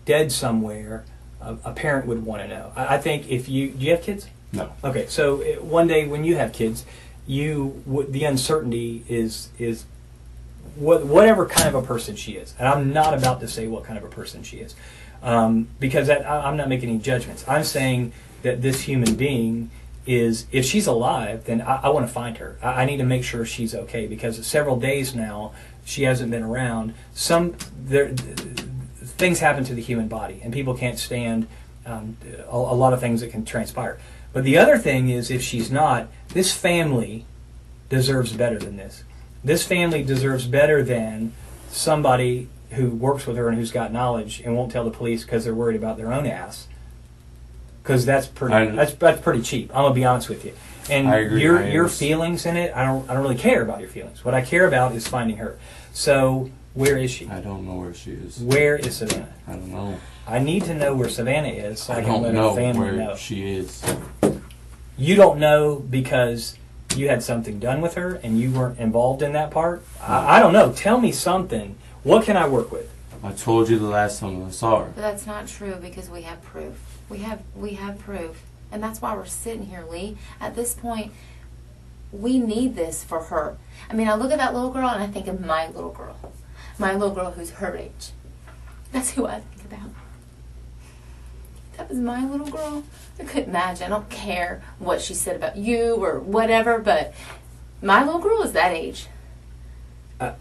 dead somewhere, a parent would want to know. I think do you have kids? No. Okay, so one day when you have kids, the uncertainty is whatever kind of a person she is, and I'm not about to say what kind of a person she is, because I'm not making any judgments. I'm saying that this human being is, if she's alive, then I want to find her. I need to make sure she's okay because several days now she hasn't been around. Things happen to the human body, and people can't stand a lot of things that can transpire. But the other thing is, if she's not, this family deserves better than this. This family deserves better than somebody who works with her and who's got knowledge and won't tell the police because they're worried about their own ass. Because that's pretty cheap. I'm gonna be honest with you. And I agree. your feelings in it, I don't really care about your feelings. What I care about is finding her. So where is she? I don't know where she is. Where is Savannah? I don't know. I need to know where Savannah is so I can don't let know her family where know. she is. You don't know because you had something done with her and you weren't involved in that part? I don't know. Tell me something. What can I work with? I told you the last time I saw her. But that's not true because we have proof. We have proof. And that's why we're sitting here, Lee. At this point, we need this for her. I mean, I look at that little girl and I think of my little girl. My little girl who's her age. That's who I think about. That was my little girl. I couldn't imagine. I don't care what she said about you or whatever, but my little girl is that age.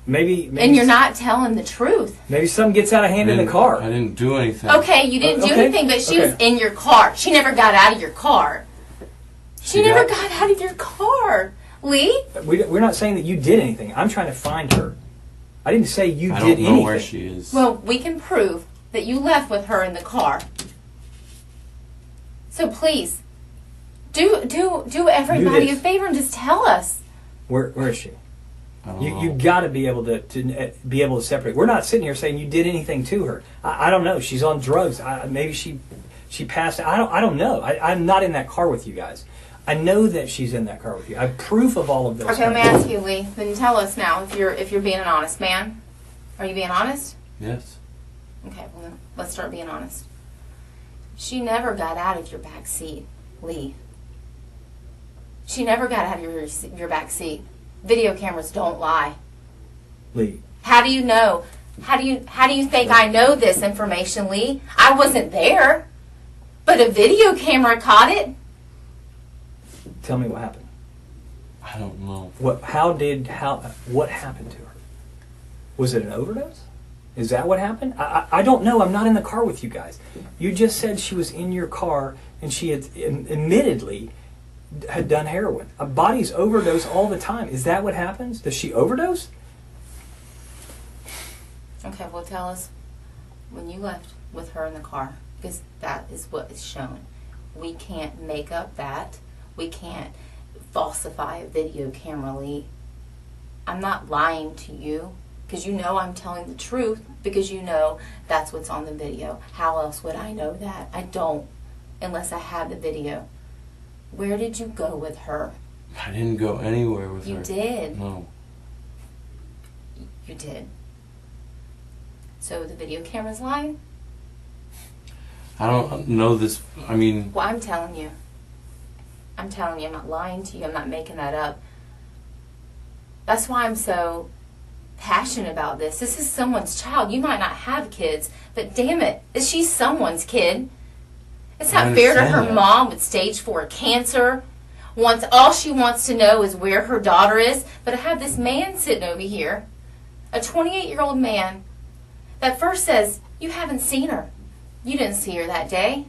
Maybe And you're not telling the truth. Maybe something gets out of hand in the car. I didn't do anything. Okay, you didn't do Okay, anything, but she okay. was in your car. She never got out of your car. She never got out of your car. Lee? We're not saying that you did anything. I'm trying to find her. I didn't say you I did don't know anything. where she is. Well, we can prove that you left with her in the car. So please, do everybody a favor and just tell us. Where is she? I don't know. You got to be able to be able to separate. We're not sitting here saying you did anything to her. I don't know. She's on drugs. Maybe she She passed. I don't know. I'm not in that car with you guys. I know that she's in that car with you. I have proof of all of this. Okay, let me ask you, Lee. Then tell us now if you're being an honest man. Are you being honest? Yes. Okay, well then, let's start being honest. She never got out of your back seat, Lee. She never got out of your back seat. Video cameras don't lie. Lee. How do you know? How do you think I know this information, Lee? I wasn't there, but a video camera caught it. Tell me what happened. I don't know. What happened to her? Was it an overdose? Is that what happened? I don't know. I'm not in the car with you guys. You just said she was in your car and she had admittedly had done heroin. Bodies overdose all the time. Is that what happens? Does she overdose? Okay, well tell us when you left with her in the car, because that is what is shown. We can't make up that. We can't falsify a video camera, Lee. I'm not lying to you, because you know I'm telling the truth, because you know that's what's on the video. How else would I know that? I don't, unless I have the video. Where did you go with her? I didn't go anywhere with her. You did. No. You did. So the video camera's lying? I don't know this. I mean... Well, I'm telling you. I'm telling you, I'm not lying to you. I'm not making that up. That's why I'm so passionate about this. This is someone's child. You might not have kids, but damn it, she's someone's kid. It's not fair to her mom with stage 4 cancer. All she wants to know is where her daughter is. But I have this man sitting over here, a 28-year-old man, that first says, you haven't seen her. You didn't see her that day.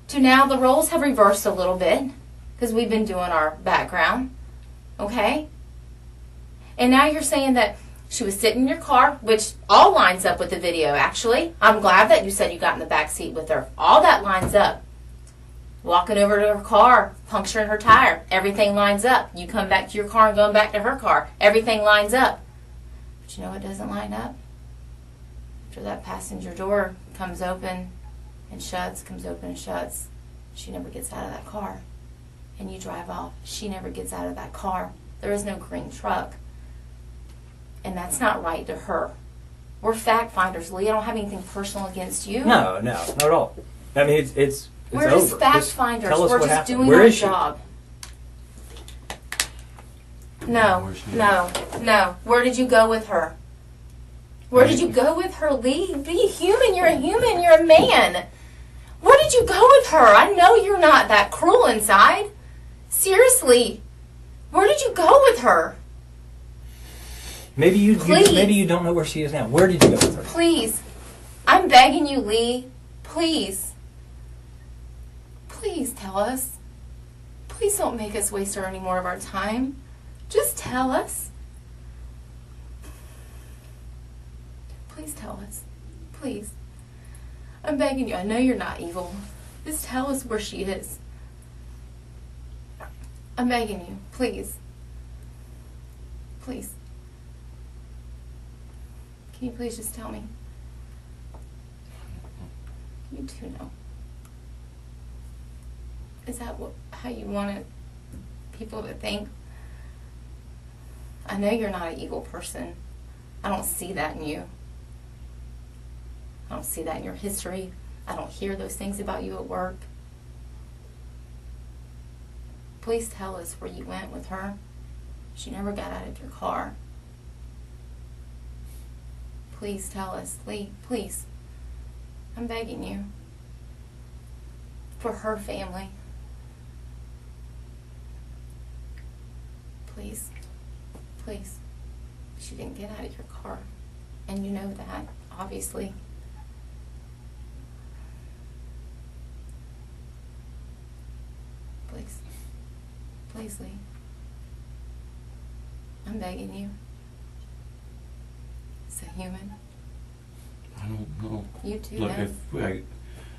To now the roles have reversed a little bit because we've been doing our background. Okay? And now you're saying that she was sitting in your car, which all lines up with the video, actually. I'm glad that you said you got in the back seat with her. All that lines up. Walking over to her car, puncturing her tire. Everything lines up. You come back to your car and going back to her car. Everything lines up. But you know what doesn't line up? After that passenger door comes open and shuts, comes open and shuts, she never gets out of that car. And you drive off. She never gets out of that car. There is no green truck. And that's not right to her. We're fact finders, Lee. I don't have anything personal against you. No, not at all. I mean, it's we're over. just fact finders. We're just doing Where our is she? job. No. Where did you go with her? Where did you go with her, Lee? Be human. You're a human. You're a man. Where did you go with her? I know you're not that cruel inside. Seriously. Where did you go with her? Maybe you don't know where she is now. Where did you go with her? Please. I'm begging you, Lee. Please. Please tell us. Please don't make us waste any more of our time. Just tell us. Please tell us. Please. I'm begging you. I know you're not evil. Just tell us where she is. I'm begging you. Please. Please. Can you please just tell me? You do know. Is that how you wanted people to think? I know you're not an evil person. I don't see that in you. I don't see that in your history. I don't hear those things about you at work. Please tell us where you went with her. She never got out of your car. Please tell us, Lee, please. I'm begging you. For her family. Please. Please. She didn't get out of your car. And you know that, obviously. Please. Please, Lee. I'm begging you. As a human. I don't know. You too, Look, know.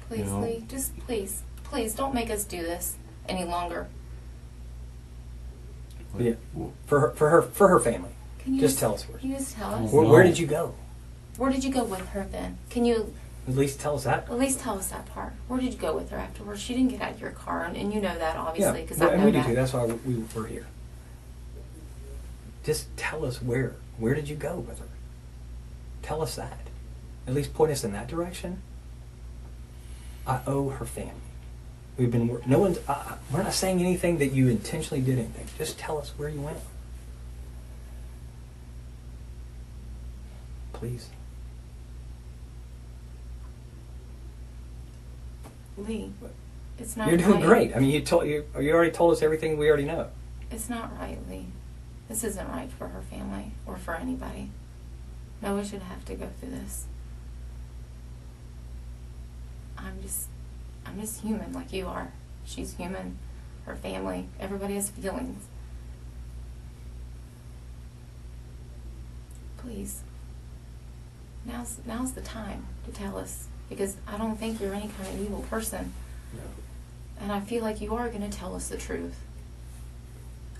Please, know. Lee, just please don't make us do this any longer. Yeah. For her family. Can you just tell us where. Can you just tell us? Where did you go? Where did you go with her then? Can you At least tell us that. At least tell us that part. Where did you go with her afterwards? She didn't get out of your car, and you know that obviously because I know we that. do too. That's why we're here. Just tell us where. Where did you go with her? Tell us that. At least point us in that direction. I owe her family. We've been. No one's. We're not saying anything that you intentionally did anything. Just tell us where you went. Please. Lee, it's not. You're doing right. great. I mean, you already told us everything we already know. It's not right, Lee. This isn't right for her family or for anybody. No one should have to go through this. I'm just human like you are. She's human. Her family. Everybody has feelings. Please. Now's the time to tell us. Because I don't think you're any kind of evil person. No. And I feel like you are going to tell us the truth.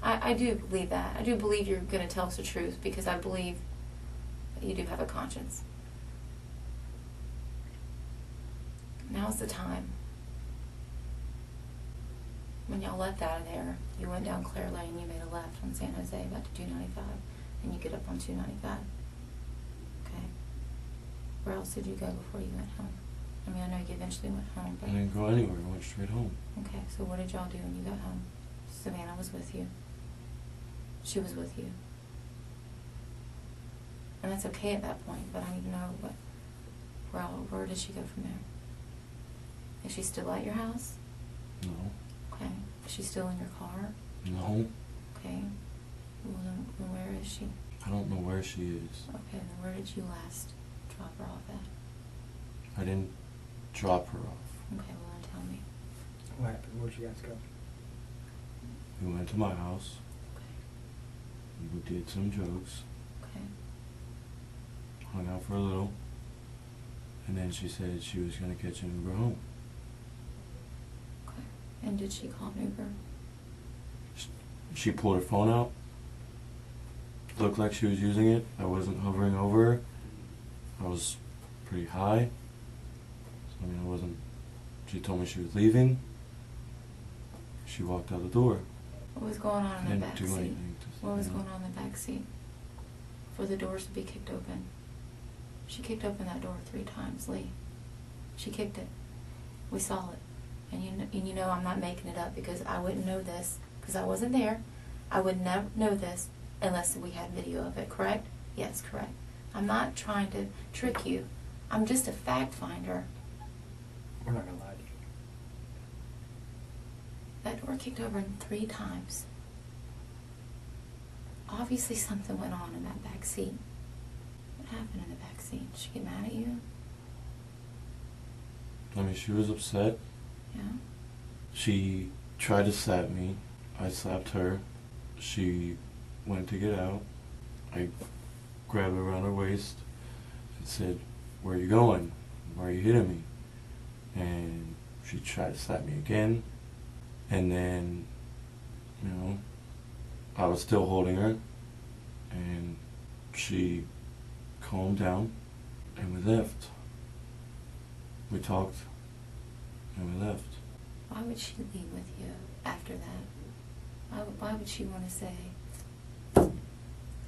I do believe that. I do believe you're going to tell us the truth because I believe that you do have a conscience. Now's the time. When y'all left out of there, you went down Clare Lane, you made a left on San Jose back to 295, and you get up on 295. Okay. Where else did you go before you went home? I mean, I know you eventually went home, but... I didn't go anywhere. I went straight home. Okay, so what did y'all do when you got home? Savannah was with you. She was with you. And that's okay at that point, but I need to know where did she go from there? Is she still at your house? No. Okay. Is she still in your car? No. Okay. Well, then where is she? I don't know where she is. Okay, then where did you last drop her off at? I didn't drop her off. Okay, well then tell me. What happened? Where'd you guys go? We went to my house. Okay. We did some jokes. Okay. Hung out for a little. And then she said she was going to catch an Uber home. Okay. And did she call an Uber? She pulled her phone out. Looked like she was using it. I wasn't hovering over her. I was pretty high. So, I mean, I wasn't... She told me she was leaving. She walked out the door. What was going on in the back Didn't do seat? anything to... What was going on in the back seat? For the doors to be kicked open. She kicked open that door 3 times, Lee. She kicked it. We saw it. And you know I'm not making it up because I wouldn't know this because I wasn't there. I would never know this unless we had video of it, correct? Yes, correct. I'm not trying to trick you. I'm just a fact finder. We're not going to lie to you. That door kicked open 3 times. Obviously something went on in that back seat. What happened in the back seat? Did she get mad at you? I mean, she was upset. Yeah? She tried to slap me. I slapped her. She went to get out. I grabbed her around her waist and said, "Where are you going? Why are you hitting me?" And she tried to slap me again. And then, you know, I was still holding her. And she calmed down. And we left. We talked. And we left. Why would she leave with you after that? Why would she want to say,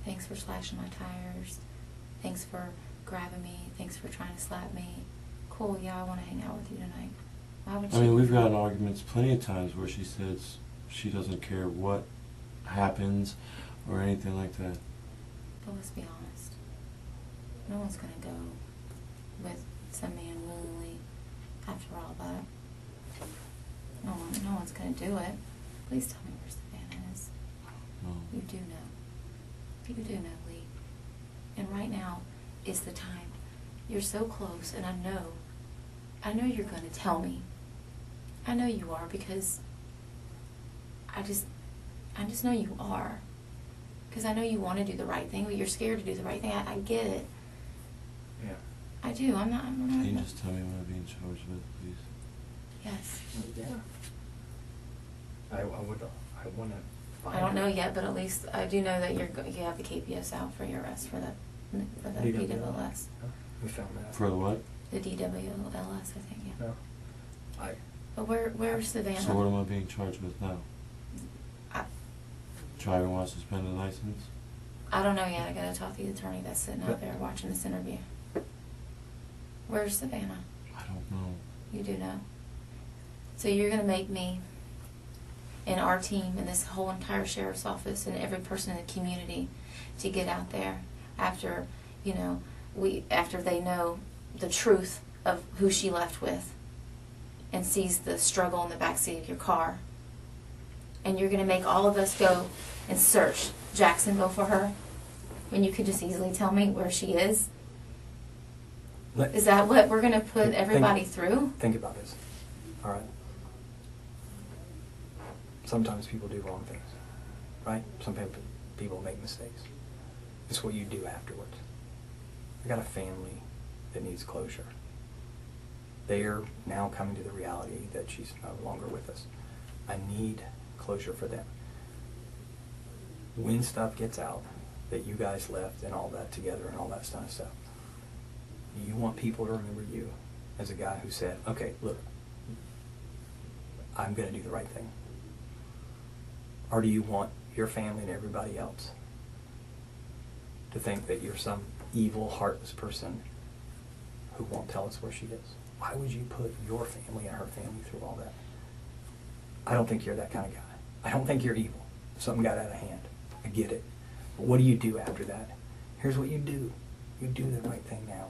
"Thanks for slashing my tires. Thanks for grabbing me. Thanks for trying to slap me. Cool, yeah, I want to hang out with you tonight." Why would she? I mean, we've gotten arguments plenty of times where she says she doesn't care what happens or anything like that. But let's be honest. No one's going to go with some man willingly after all that. No one's going to do it. Please tell me where Savannah is. No. You do know. You do know, Lee. And right now is the time. You're so close, and I know you're going to tell me. I know you are because I just know you are. Because I know you want to do the right thing, but you're scared to do the right thing. I get it. Yeah. I do. I'm not. Can you just tell me what I'm being charged with, please? Yes. Yeah. I want to find I don't know her. yet, but at least I do know that you have the KPS out for your arrest for the You don't PWLS. know? We found that. For the what? The DWLS, I think, yeah. No. But where's Savannah? So what am I being charged with now? Driving while suspended license? I don't know yet. I gotta talk to the attorney that's sitting out there watching this interview. Where's Savannah? I don't know. You do know. So you're gonna make me and our team and this whole entire sheriff's office and every person in the community to get out there after, you know, after they know the truth of who she left with and sees the struggle in the backseat of your car. And you're going to make all of us go and search Jacksonville for her when you could just easily tell me where she is? Is that what we're going to put everybody through? Think about this. All right. Sometimes people do wrong things, right? Some people make mistakes. It's what you do afterwards. I got a family that needs closure. They are now coming to the reality that she's no longer with us. I need closure for them. When stuff gets out that you guys left and all that together and all that kind of stuff, you want people to remember you as a guy who said, okay, look, I'm going to do the right thing? Or do you want your family and everybody else to think that you're some evil, heartless person who won't tell us where she is? Why would you put your family and her family through all that? I don't think you're that kind of guy. I don't think you're evil. Something got out of hand. I get it. But what do you do after that? Here's what you do. You do the right thing now.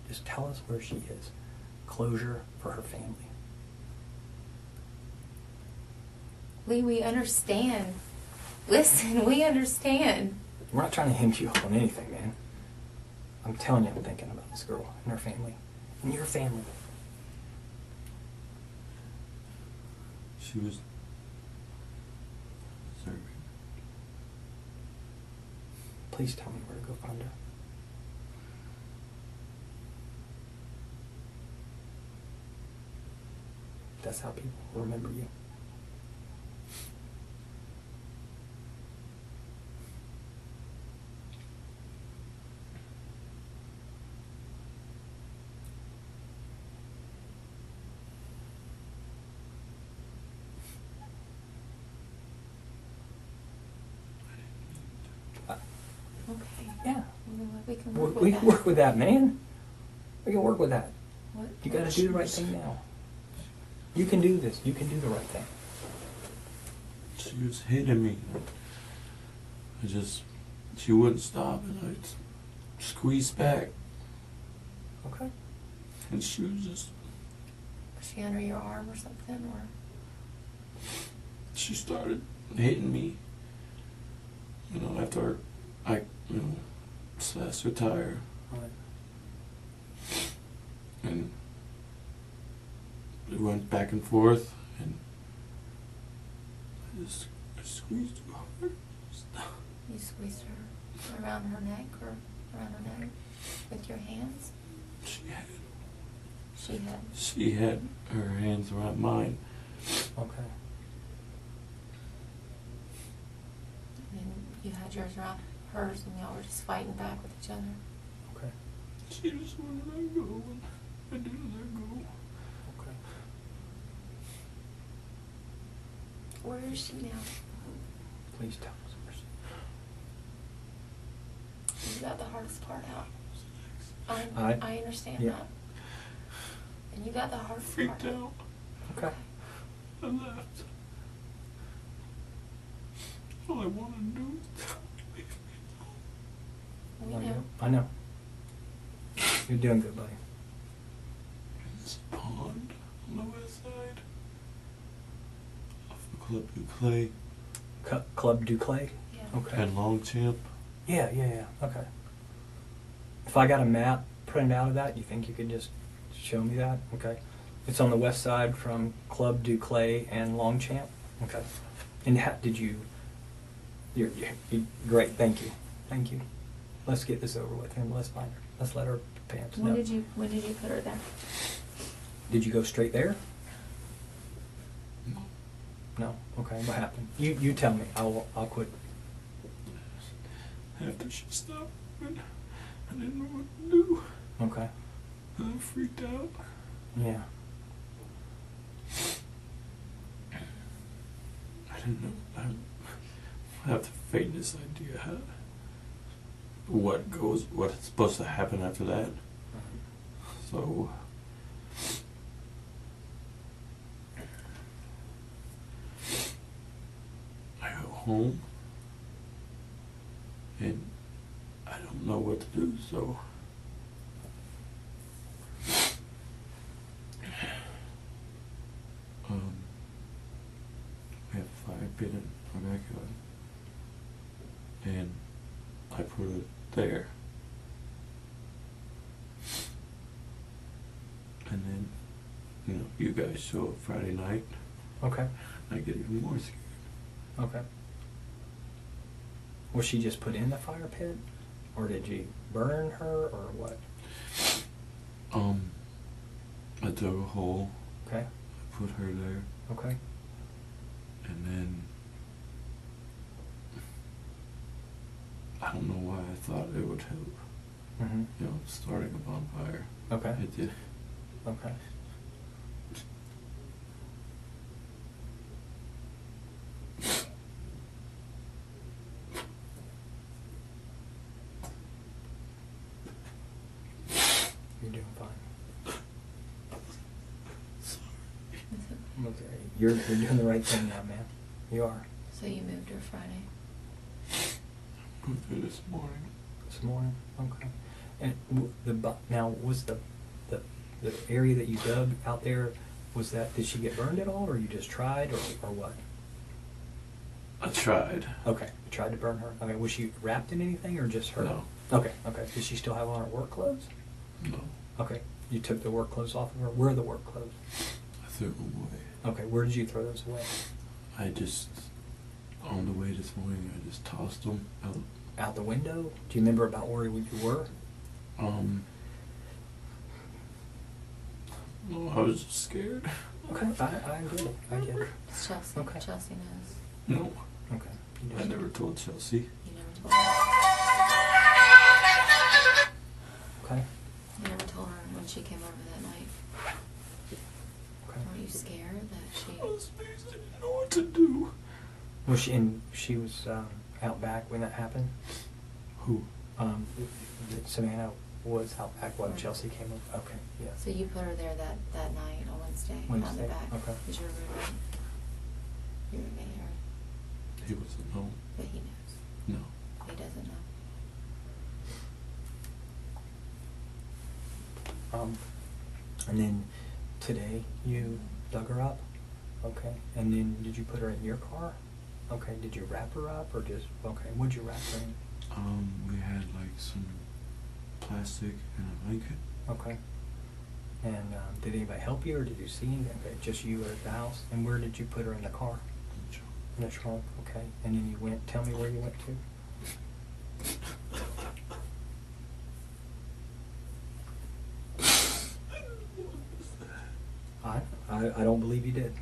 Just tell us where she is. Closure for her family. Lee, we understand. Listen, we understand. We're not trying to hem you up on anything, man. I'm telling you, I'm thinking about this girl and her family. And your family. She was serving. Please tell me where to go find her. That's how people remember you. Okay. Yeah. We can work with We that. can work with that, man. We can work with that. What? You got to do the right thing now. You can do this. You can do the right thing. She was hitting me. She wouldn't stop, and I squeezed back, Okay. and she was just, Was she under your arm or something, or? she started hitting me, you know, after I, you know, slashed her tire, All right. and we went back and forth, and I squeezed her hard. You squeezed her around her neck or around her neck with your hands? She had her hands around mine. Okay. And then you had yours around hers and y'all were just fighting back with each other. Okay. She just wouldn't let go, and I didn't let go. Okay. Where is she now? Please tell us where she You got the hardest part out. I understand yeah. that. And you got the hardest Freaked part out. Okay. I left. All I wanted to do was leave me alone. We know. I know. You're doing good, buddy. It's a pond on the west side of the Club Du Clay Club Du Clay? Yeah. Okay. and Longchamp. Yeah. Okay. If I got a map printed out of that, you think you could just show me that? Okay. It's on the west side from Club Du Clay and Longchamp? Okay. And did you... You're great. Thank you. Thank you. Let's get this over with and let's find her. Let's let her pants know. When did you put her there? Did you go straight there? No. No. Okay. What happened? You tell me. I'll quit. After she stopped, I didn't know what to do. Okay. I freaked out. Yeah. I didn't know. I have the faintest idea what's supposed to happen after that. So I go home and I don't know what to do, so we have a fire pit in our backyard and I put it there. And then, you guys show up Friday night. Okay. I get even more scared. Okay. Was she just put in the fire pit? Or did you burn her, or what? I dug a hole. Okay. I put her there. Okay. And then, I don't know why I thought it would help. Mm-hmm. Starting a bonfire. Okay. It did. Okay. You're doing fine. Okay. You're doing the right thing now, man. You are. So you moved her Friday. Moved her this morning. This morning. Okay. And now was the area that you dug out there, did she get burned at all, or you just tried, or what? I tried. Okay, you tried to burn her. Okay, was she wrapped in anything, or just her? No. Okay. Did she still have on her work clothes? No. Okay, you took the work clothes off of her. Where are the work clothes? I threw them away. Okay, where did you throw those away? On the way this morning, I just tossed them out. Out the window? Do you remember about where you were? No, I was just scared. Okay, I get it. I get it. It's Chelsea. Okay. Chelsea knows. No. Okay. I never told Chelsea. You never told her. Okay. You never told her when she came over that night. Okay. Were you scared that she... I was scared. I didn't know what to do. Was she was out back when that happened? Who? Savannah was out back when Chelsea came over. Okay, yeah. So you put her there that night on Wednesday, out in the Wednesday, back. okay. Was your roommate? Your roommate, or... He wasn't home. But he knows. No. He doesn't know. And then today you dug her up? Okay. And then did you put her in your car? Okay. Did you wrap her up, or just, okay, what'd you wrap her in? We had like some plastic and a blanket. Okay. And did anybody help you, or did you see anything? Okay, just you at the house? And where did you put her in the car? In the trunk, okay. And then you went, tell me where you went to. I don't believe you did.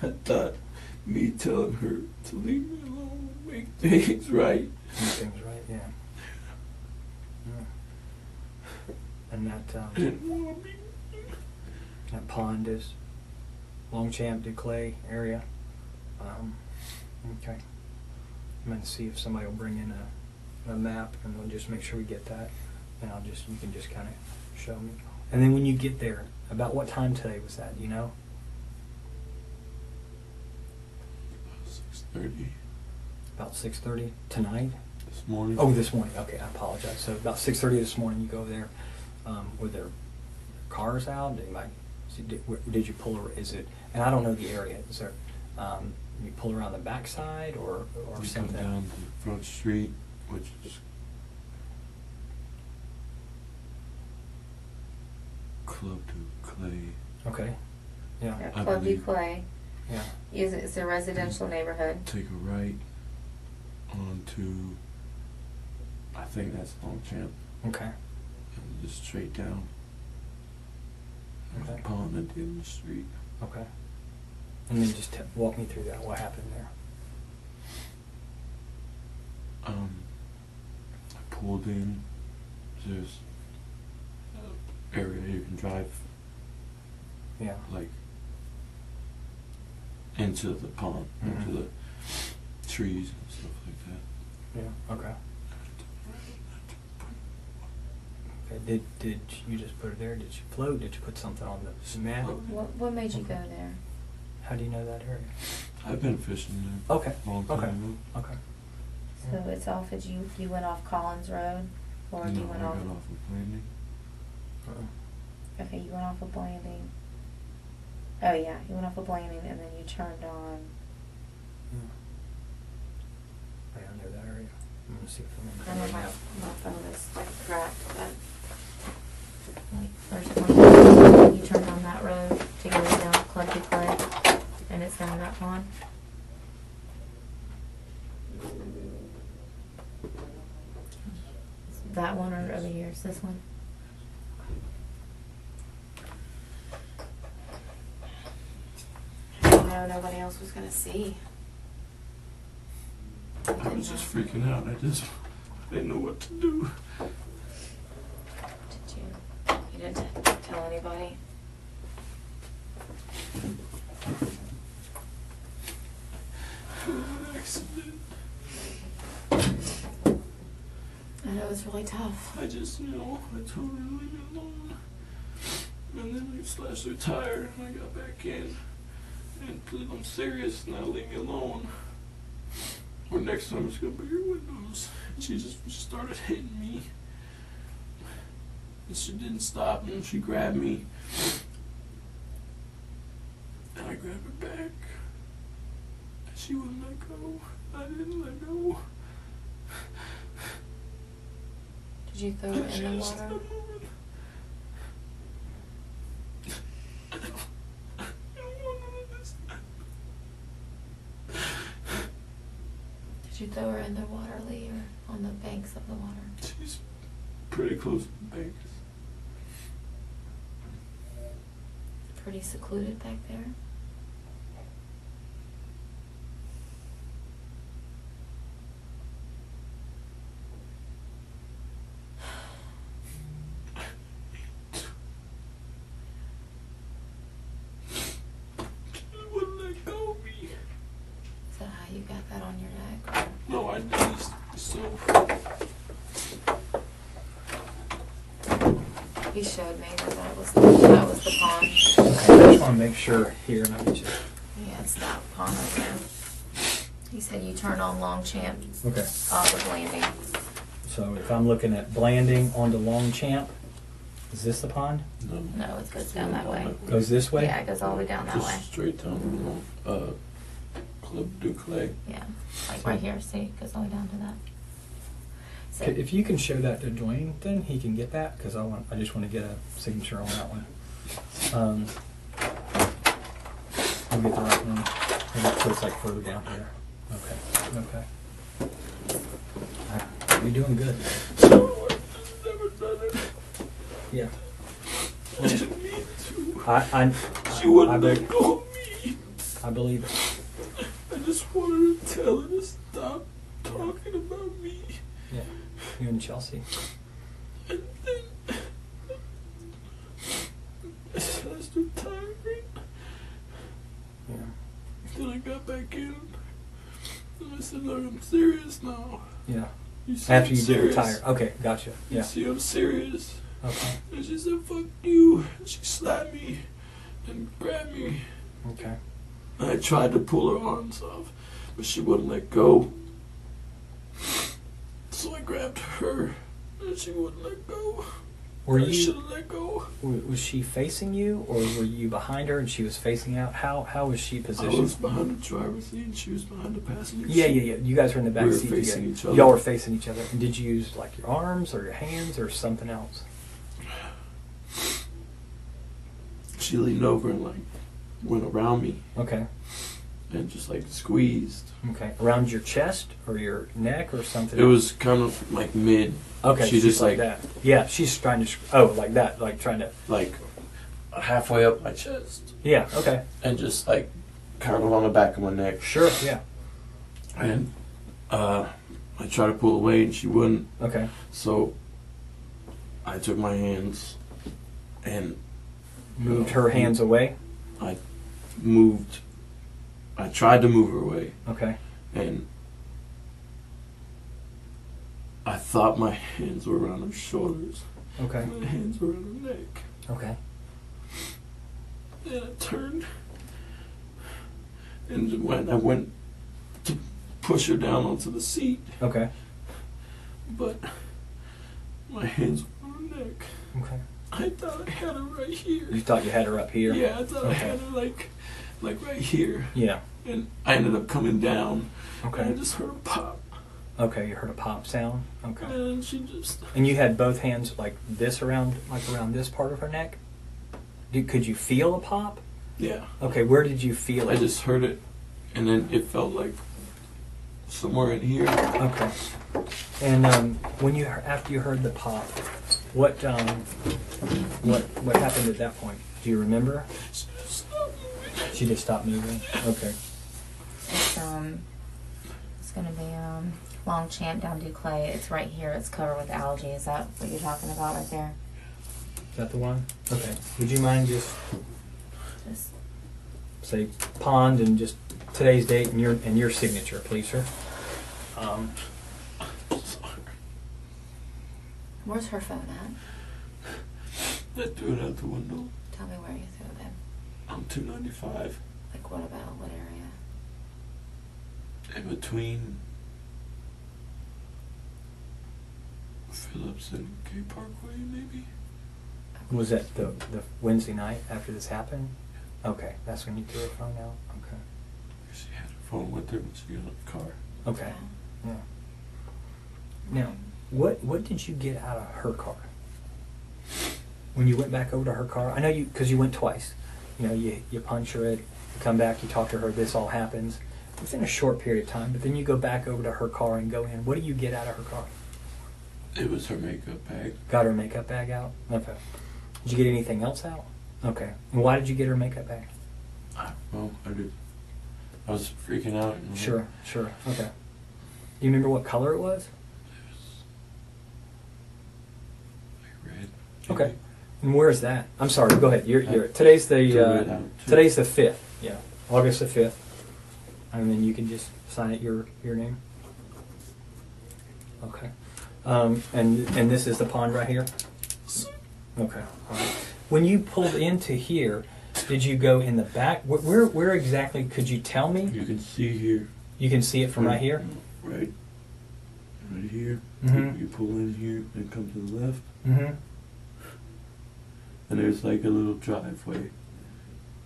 I thought me telling her to leave me alone would make things right. Make things right, yeah. And that I didn't want to be. that pond is Longchamp Duclay area. Okay. I'm going to see if somebody will bring in a map, and we'll just make sure we get that. And you can just kind of show me. And then when you get there, about what time today was that, do you know? 6:30 About 6:30 tonight? this morning. Oh, this morning. Okay, I apologize. So about 6:30 this morning, you go there. Were there cars out? Did you pull her? Is it? And I don't know the area. Is there? You pull around the backside or We something? come down the front street, which is Club to Clay. Okay. Yeah. I Club believe- Clay. Yeah. It's a residential neighborhood. Take a right onto, I think that's Longchamp, Okay. and just straight down. There's Okay. a pond at the end of the street. Okay. And then just walk me through that. What happened there? pulled in. There's an area you can drive, Yeah. like, into the pond, into the trees and stuff like that. Yeah. Okay. Okay. Did you just put it there? Did you float? Did you put something on the mat? What made you go there? How do you know that area? I've been fishing there Okay. a long time Okay. ago. Okay. So it's off as you went off Collins Road, or No, you I went got off? off of Landing. Okay, you went off of Blanding. Oh yeah, you went off of Blanding and then you turned on. Yeah, I know that area. I'm gonna see if I'm I know in my the phone is like cracked, but like there's one you turned on that road to go down Clunky Clay, and it's down that pond. That one or over here? Is this one? No, nobody else was gonna see. I was just freaking out. I didn't know what to do. Did you? You didn't tell anybody? An accident. I know it's really tough. I just, I told her to leave me alone. And then we slashed her tire and I got back in. And please, I'm serious, now leave me alone. Or next time it's gonna be your windows. And she started hitting me. And she didn't stop and she grabbed me. And I grabbed her back. And she wouldn't let go. I didn't let go. Did you throw her in the water? Did you throw her in the water, Lee, or on the banks of the water? She's pretty close to the banks. Pretty secluded back there. Is that how you got that on your neck? No, I didn't. So He showed me that was the pond. I just want to make sure here. Let me just. Yeah, it's that pond right there. He said you turned on Longchamp Okay. off of Landing. So if I'm looking at Blanding onto Longchamp, is this the pond? no. No, it goes down that way. Goes this way? Yeah, it goes all the way down that Just way. straight down. Club du Clay. Yeah, like right here. See, it goes all the way down to that. So, If you can show that to Dwayne, then he can get that because I just want to get a signature on that one. I'll get the right one. So it's like further down here. Okay. You're doing good. Never done it. Yeah. I didn't mean to. I She wouldn't I let be- go of me. I believe it. I just wanted to tell her to stop talking about me. Yeah. You and Chelsea. And then I slashed her tire. Yeah. Then I got back in. And I said, look, I'm serious now. Yeah. You see After I'm you did her serious? tire. Okay, gotcha. You Yeah. see I'm serious. Okay. And she said, fuck you. And she slapped me and grabbed me. Okay. And I tried to pull her arms off, but she wouldn't let go. So I grabbed her, and she wouldn't let go. Were I you? should have let go. Was she facing you, or were you behind her and she was facing out? How was she I positioned? was behind the driver's seat, and she was behind the passenger Yeah. seat. You guys were in the back We were seat facing together. each other. Y'all were facing each other. And did you use like your arms or your hands or something else? She leaned over and like went around me Okay. and just like squeezed. Okay. Around your chest or your neck or something? It was kind of like mid. Okay. She she's just like that. Yeah. She's trying to. Like that. Like trying to. like halfway up my chest Yeah. Okay. and just like kind of on the back of my neck. Sure. Yeah. And I I tried to pull away and she wouldn't. Okay. So I took my hands and Moved her hands away? I tried to move her away. Okay. And I thought my hands were around her shoulders. Okay. My hands were around her neck. Okay. And I turned. And when I went to push her down onto the seat, Okay. but my hands were on her neck. Okay. I thought I had her right here. You thought you had her up here? Yeah, I thought I Okay. had her like right here. Yeah. And I ended up coming down. Okay. And I just heard a pop. Okay, you heard a pop sound? Okay. And she just... And you had both hands like this around this part of her neck? Could you feel a pop? Yeah. Okay, where did you feel it? I just heard it. And then it felt like somewhere in here. Okay. And after you heard the pop, what happened at that point? Do you remember? She just stopped moving. Okay. It's gonna be Longchamp down Duclay. It's right here. It's covered with algae. Is that what you're talking about right there? Is that the one? Okay. Would you mind just say pond and just today's date and your signature, please, sir? Where's her phone at? I threw it out the window. Tell me where you threw it. I'm 295. Like what about what area? In between Phillips and K Parkway, maybe. Was that the Wednesday night after this happened? Okay, that's when you threw her phone out. Okay. She had her phone with her when she got out of the car. Okay. Yeah. Now, what did you get out of her car? When you went back over to her car, I know because you went twice. You know, you punch her it, you come back, you talk to her, this all happens within a short period of time, but then you go back over to her car and go in. What do you get out of her car? It was her makeup bag. Got her makeup bag out? Okay. Did you get anything else out? Okay. And why did you get her makeup bag? Well, I was freaking out. Sure. Okay. Do you remember what color it was? It was like red. Okay. And where is that? I'm sorry. Go ahead. You're today's the 5th. Yeah, August the 5th. And then you can just sign it your name. Okay. And this is the pond right here. Okay. All right. When you pulled into here, did you go in the back? Where exactly? Could you tell me? You can see here. You can see it from right here. Right here. Mm-hmm. You pull in here and come to the left. Mm-hmm. And there's like a little driveway,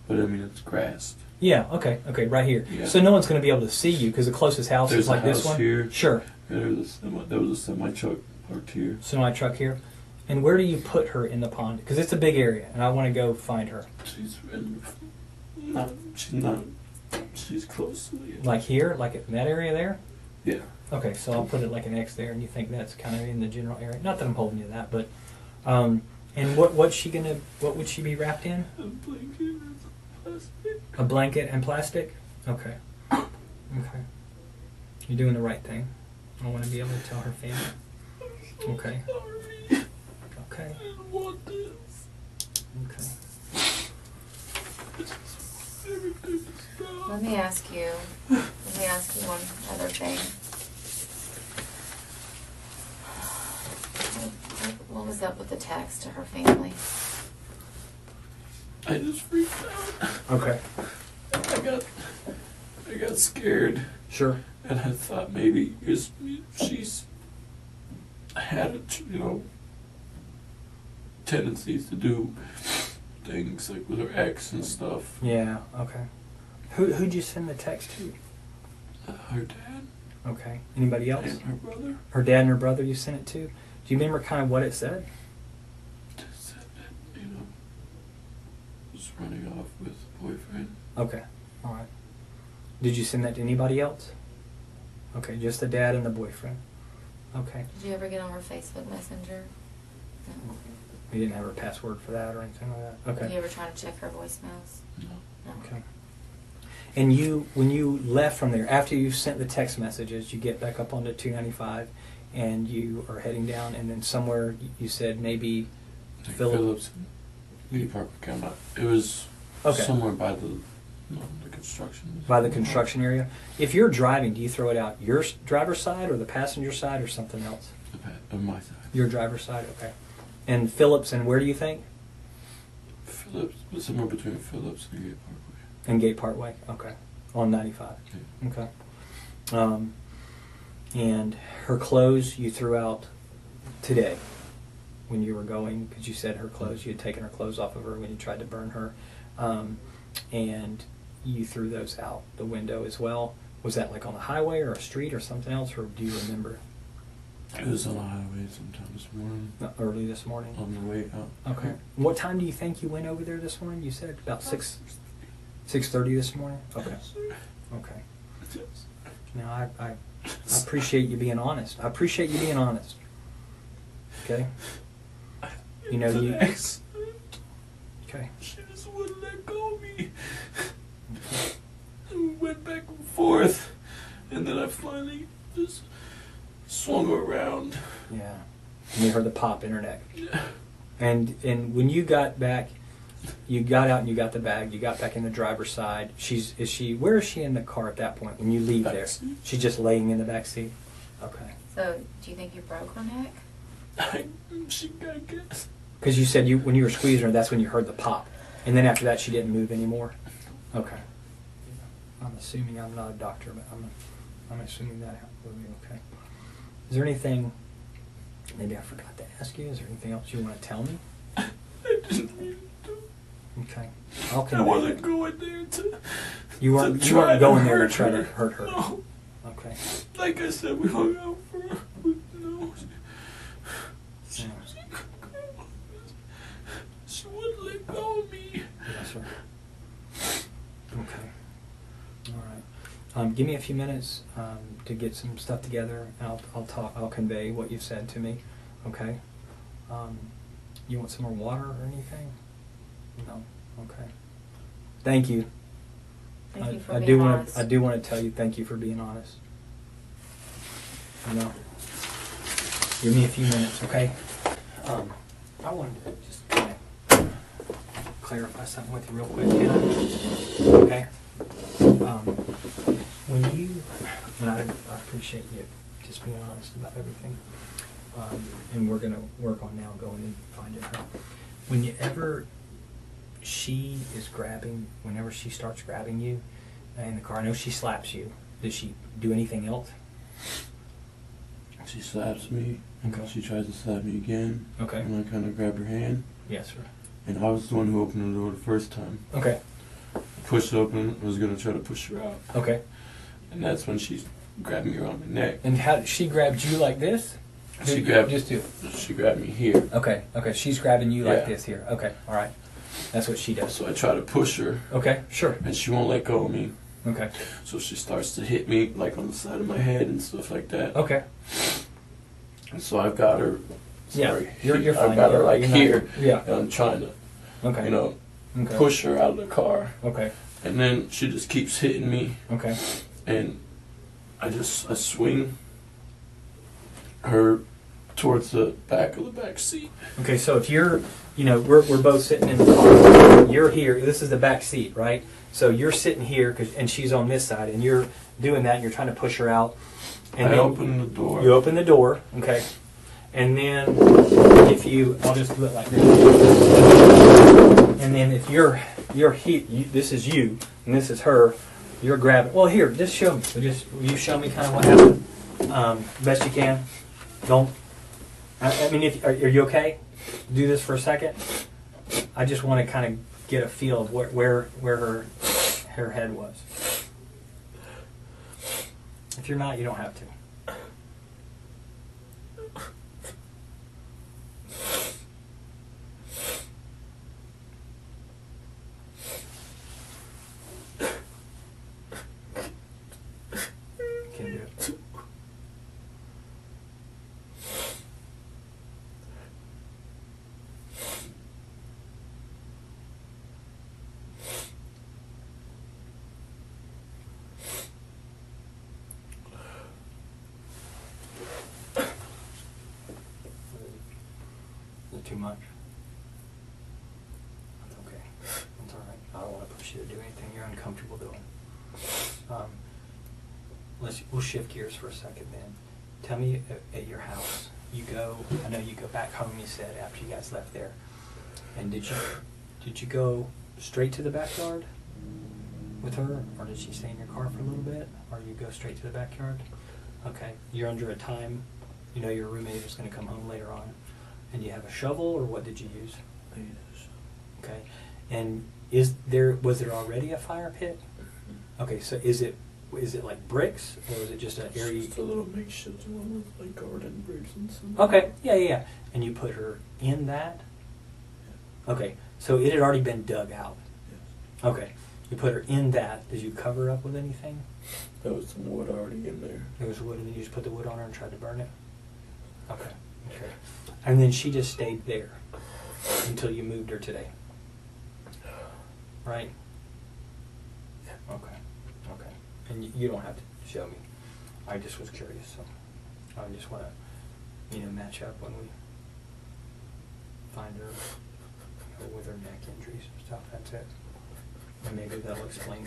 but I mean it's grassed. Yeah. Okay. Right here. Yeah. So no one's going to be able to see you because the closest house There's is like a house this one. here. Sure. And there was a semi truck parked here. Semi truck here. And where do you put her in the pond? Because it's a big area, and I want to go find her. She's close to me. Like here, like in that area there. Yeah. Okay, so I'll put it like an X there, and you think that's kind of in the general area. Not that I'm holding you to that, but and what would she be wrapped in? A blanket and plastic. A blanket and plastic? Okay. Okay. You're doing the right thing. I want to be able to tell her family. Okay. Sorry. Okay. I didn't want this. Okay. Everything to stop. Let me ask you one other thing. What was up with the text to her family? I just freaked out. Okay. I got scared. Sure. And I thought maybe she's had tendencies to do things like with her ex and stuff. Yeah. Okay. Who'd you send the text to? Her dad. Okay. Anybody else? And her brother. Her dad and her brother you sent it to? Do you remember kind of what it said? It said that, was running off with a boyfriend. Okay. All right. Did you send that to anybody else? Okay, just the dad and the boyfriend. Okay. Did you ever get on her Facebook Messenger? No. You didn't have her password for that or anything like that? Okay. Did you ever try to check her voicemails? No. No. Okay. And you, when you left from there, after you sent the text messages, you get back up onto 295, and you are heading down, and then somewhere you said maybe Phillips. Park County. It was okay. somewhere by the construction. By the construction area. If you're driving, do you throw it out your driver's side or the passenger side or something else? On my side. Your driver's side, okay. And Phillips, and where do you think? Phillips, somewhere between Phillips and Gate Parkway. And Gate Parkway, okay. On 95. Yeah. Okay. And her clothes you threw out today when you were going, because you said her clothes, you had taken her clothes off of her when you tried to burn her. And you threw those out the window as well. Was that like on the highway or a street or something else, or do you remember? It was on the highway sometime this morning. Early this morning? On the way out. Okay. What time do you think you went over there this morning? You said about 6:30 this morning? Okay. Okay. Now, I appreciate you being honest. I appreciate you being honest. Okay? You know, you... Okay. She just wouldn't let go of me. And we went back and forth. And then I finally just swung her around. Yeah. And you heard the pop in her neck. Yeah. And when you got back, you got out and you got the bag. You got back in the driver's side. Where is she in the car at that point when you leave there? She's just laying in the back seat. Okay. So, do you think you broke her neck? I guess. Because you said when you were squeezing her, that's when you heard the pop, and then after that she didn't move anymore. Okay. I'm assuming, I'm not a doctor, but I'm assuming that will be okay. Is there anything maybe I forgot to ask you? Is there anything else you want to tell me? I didn't mean to. Okay. I wasn't going there to. You weren't going there to try to hurt her. No. Okay. Like I said, we hung out for. No. Yeah. She wouldn't let go of me. Yes, sir. Okay. All right. Give me a few minutes to get some stuff together. And I'll convey what you've said to me. Okay. You want some more water or anything? No. Okay. Thank you. Thank you for being honest. I do want to tell you thank you for being honest. You know. Give me a few minutes, okay? I wanted to just kind of clarify something with you real quick, can I? Okay? And I appreciate you just being honest about everything. And we're going to work on now going and finding her. Whenever she starts grabbing you in the car, I know she slaps you. Does she do anything else? She slaps me. Okay. She tries to slap me again. Okay. And I kind of grab her hand. Yes, sir. And I was the one who opened the door the first time. Okay. Pushed open. I was going to try to push her out. Okay. And that's when she grabbed me around the neck. And how she grabbed you like this? She grabbed me here. Okay. Okay. She's grabbing you like Yeah. this here. Okay. All right. That's what she does. So I try to push her. Okay. Sure. And she won't let go of me. Okay. So she starts to hit me like on the side of my head and stuff like that. Okay. And so I've got her. Sorry. Yeah. You're fine. I've got her like You're here. Yeah. And I'm trying to, Okay. Okay. push her out of the car. Okay. And then she just keeps hitting me. Okay. And I swing her towards the back of the back seat. Okay. So if you're, we're both sitting in the car. You're here. This is the back seat, right? So you're sitting here, and she's on this side, and you're doing that, and you're trying to push her out. And I open the door. You open the door, okay. And then I'll just do it like this. And then if you're this is you, and this is her, you're grabbing. Well, here, just show me. Will you show me kind of what happened? Best you can. Don't. I mean, are you okay? Do this for a second. I just want to kind of get a feel of where her head was. If you're not, you don't have to. Can do it. too much? That's okay. That's all right. I don't want to push you to do anything you're uncomfortable doing. We'll shift gears for a second then. Tell me at your house, I know you go back home, you said, after you guys left there. And did you go straight to the backyard with her, or did she stay in your car for a little bit, or you go straight to the backyard? Okay, you're under a time, you know your roommate is going to come home later on, and you have a shovel, or what did you use? I used a shovel. Okay, and was there already a fire pit? Okay, so is it like bricks, or is it just an area? Just a little makeshift one with like garden bricks and stuff. Okay, yeah. And you put her in that? Yeah. Okay, so it had already been dug out. Yes. Okay, you put her in that. Did you cover up with anything? There was some wood already in there. There was wood, and then you just put the wood on her and tried to burn it? Okay. And then she just stayed there until you moved her today? Right? Yeah. Okay. And you don't have to show me. I just was curious, so I just want to, match up when we find her with her neck injuries and stuff. That's it. And maybe that'll explain,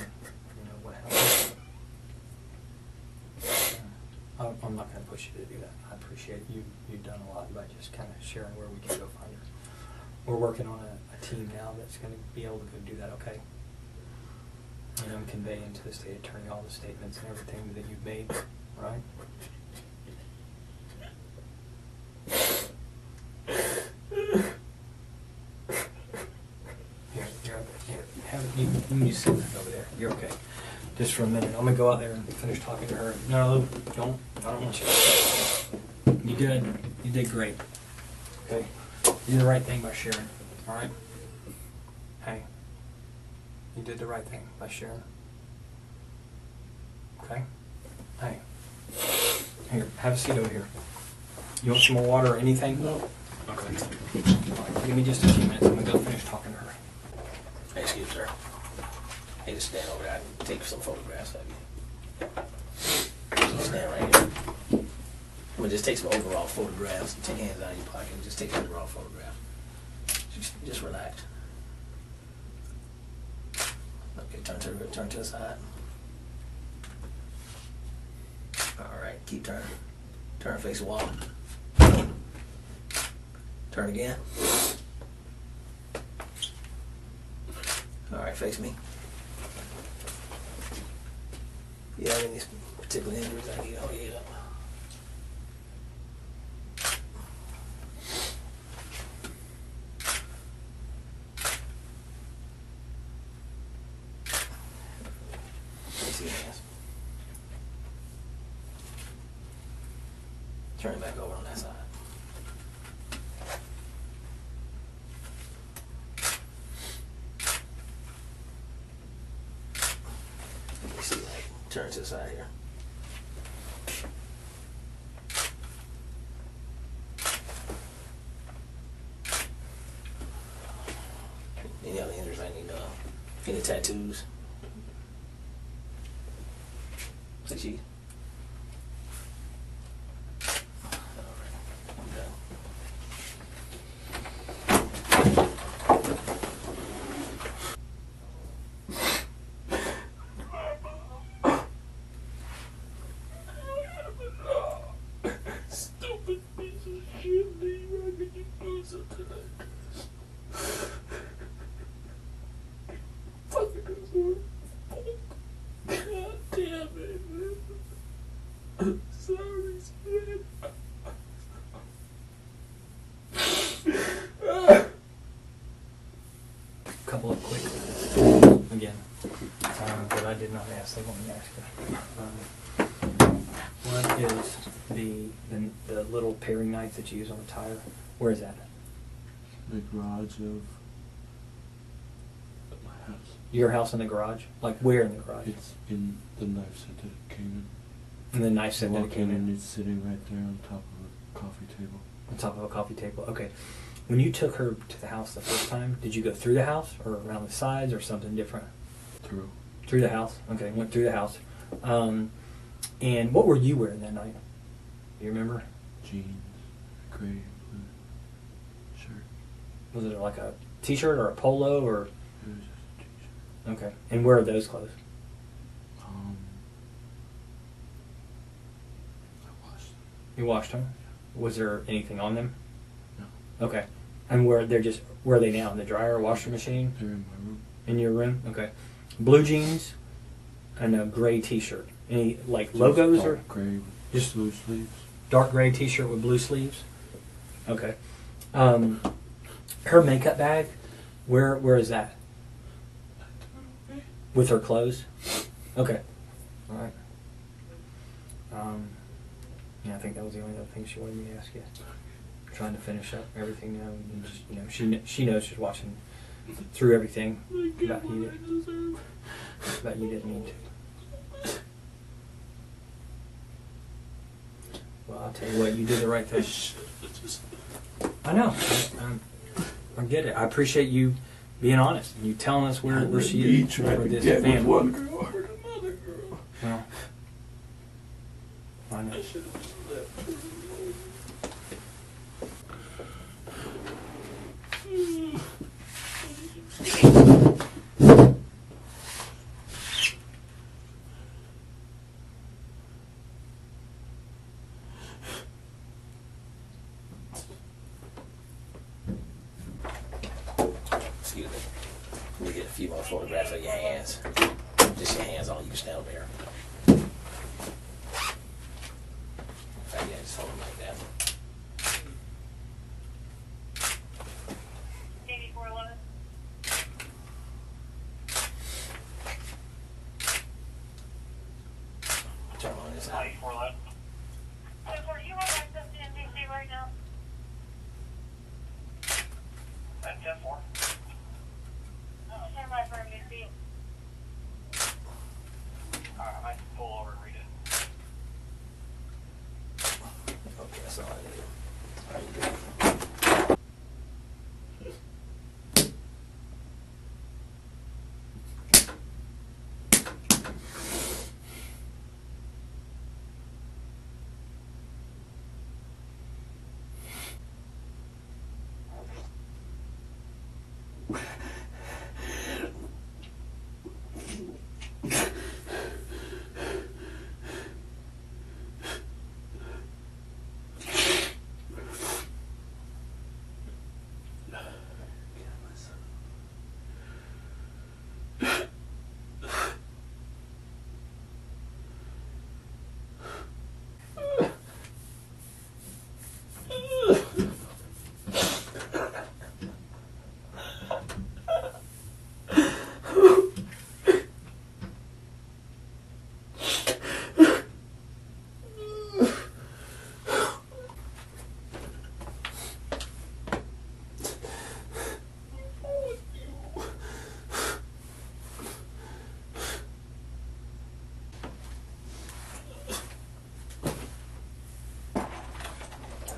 what happened. I'm not going to push you to do that. I appreciate you've done a lot by just kind of sharing where we can go find her. We're working on a team now that's going to be able to go do that, okay? And I'm conveying to the state attorney all the statements and everything that you've made, right? Here. You can just sit over there. You're okay. Just for a minute. I'm going to go out there and finish talking to her. No, don't. I don't want you to. You good. You did great. Okay. You did the right thing by sharing. All right? Hey. You did the right thing by sharing. Okay? Hey. Here, have a seat over here. You want some more water or anything? No. Okay. All right, give me just a few minutes. I'm going to go finish talking to her. Hey, excuse me, sir. Hey, just stand over there. I can take some photographs of you. Just stand right here. I'm going to just take some overall photographs. Take your hands out of your pocket and just take an overall photograph. Just relax. Okay, turn to the side. All right, keep turning. Turn, face the wall. Turn again. All right, face me. You have any particular injuries I need to help you up? Let me see your hands. Turn it back over on that side. Let me see, like, turn to the side here. Any other injuries I need to know? Any tattoos? Like she? Stupid piece of shit, Lee. Why could you do something like this? Fucking deserve. God damn it, man. I'm sorry, Savannah. Couple of quick, again, that I did not ask. They want me to ask you. What is the little paring knife that you use on the tire? Where is that? The garage of my house. Your house in the garage? Like where in the garage? It's in the knife set that it came in. And the knife set that it Walk came in and in? it's sitting right there on top of a coffee table. On top of a coffee table. Okay. When you took her to the house the first time, did you go through the house or around the sides or something different? Through. Through the house. Okay, went through the house. And what were you wearing that night? Do you remember? Jeans, gray, blue shirt. Was it like a t-shirt or a polo or? Okay. And where are those clothes? I washed them. You washed them? Was there anything on them? No. Okay. And where are they now? In the dryer or washer machine? They're in my room. In your room? Okay. Blue jeans and a gray t-shirt. Any logos or? Gray with just blue sleeves. Dark gray t-shirt with blue sleeves? Okay. Her makeup bag, where is that? With her clothes? Okay. All right. Yeah, I think that was the only other thing she wanted me to ask you. Trying to finish up everything now. And just, she knows she's watching through everything about you didn't mean to. Well, I'll tell you what, you did the right thing. I know. I get it. I appreciate you being honest and you telling us where she is. Tried Where to this get family. with one girl, I heard another girl. Well, I know. I should have just left. Excuse me. Let me get a few more photographs of your hands. Just your hands on. You can stand over here. In fact, yeah, just hold them like that. 8411. Turn on this side. 8411. So, you have access to NBC right now? At 10-4. Stand by for NBC. Alright, I might pull over and read it. Okay, that's all I need.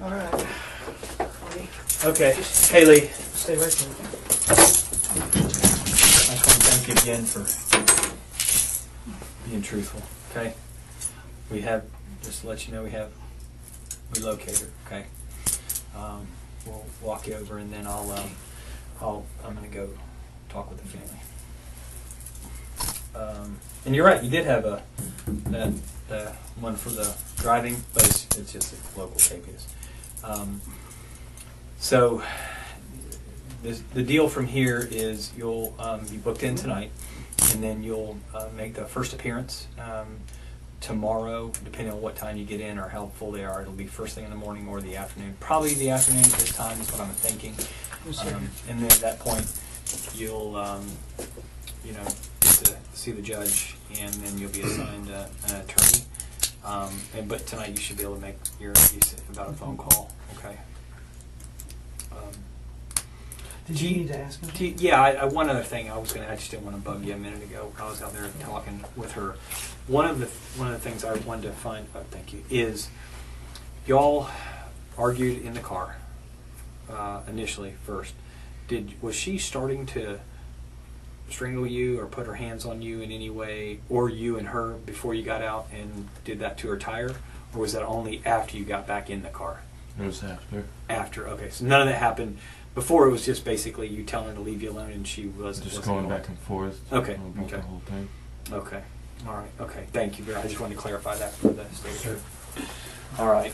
Alright. Okay. Haley, stay right there. I just want to thank you again for being truthful. Okay? Just to let you know, we located her. Okay? We'll walk you over and then I'm going to go talk with the family. And you're right, you did have that one for the driving, but it's just a local KPS. So the deal from here is you'll be booked in tonight, and then you'll make the first appearance tomorrow, depending on what time you get in or how full they are. It'll be first thing in the morning or the afternoon. Probably the afternoon at this time is what I'm thinking. And then at that point, you'll get to see the judge, and then you'll be assigned an attorney. But tonight you should be able to make you said about a phone call. Okay. Did you need to ask him? Yeah, one other thing I just didn't want to bug you a minute ago. I was out there talking with her. One of the things I wanted to find out, thank you, is y'all argued in the car initially first. Was she starting to strangle you or put her hands on you in any way, or you and her, before you got out and did that to her tire, or was that only after you got back in the car? It was after. After, okay. So none of that happened Before it was just basically you telling her to leave you alone, and she wasn't Just going back and forth. Okay, About okay. the whole thing. Okay. All right. Okay. Thank you. I just wanted to clarify that for the state. Sure. All right.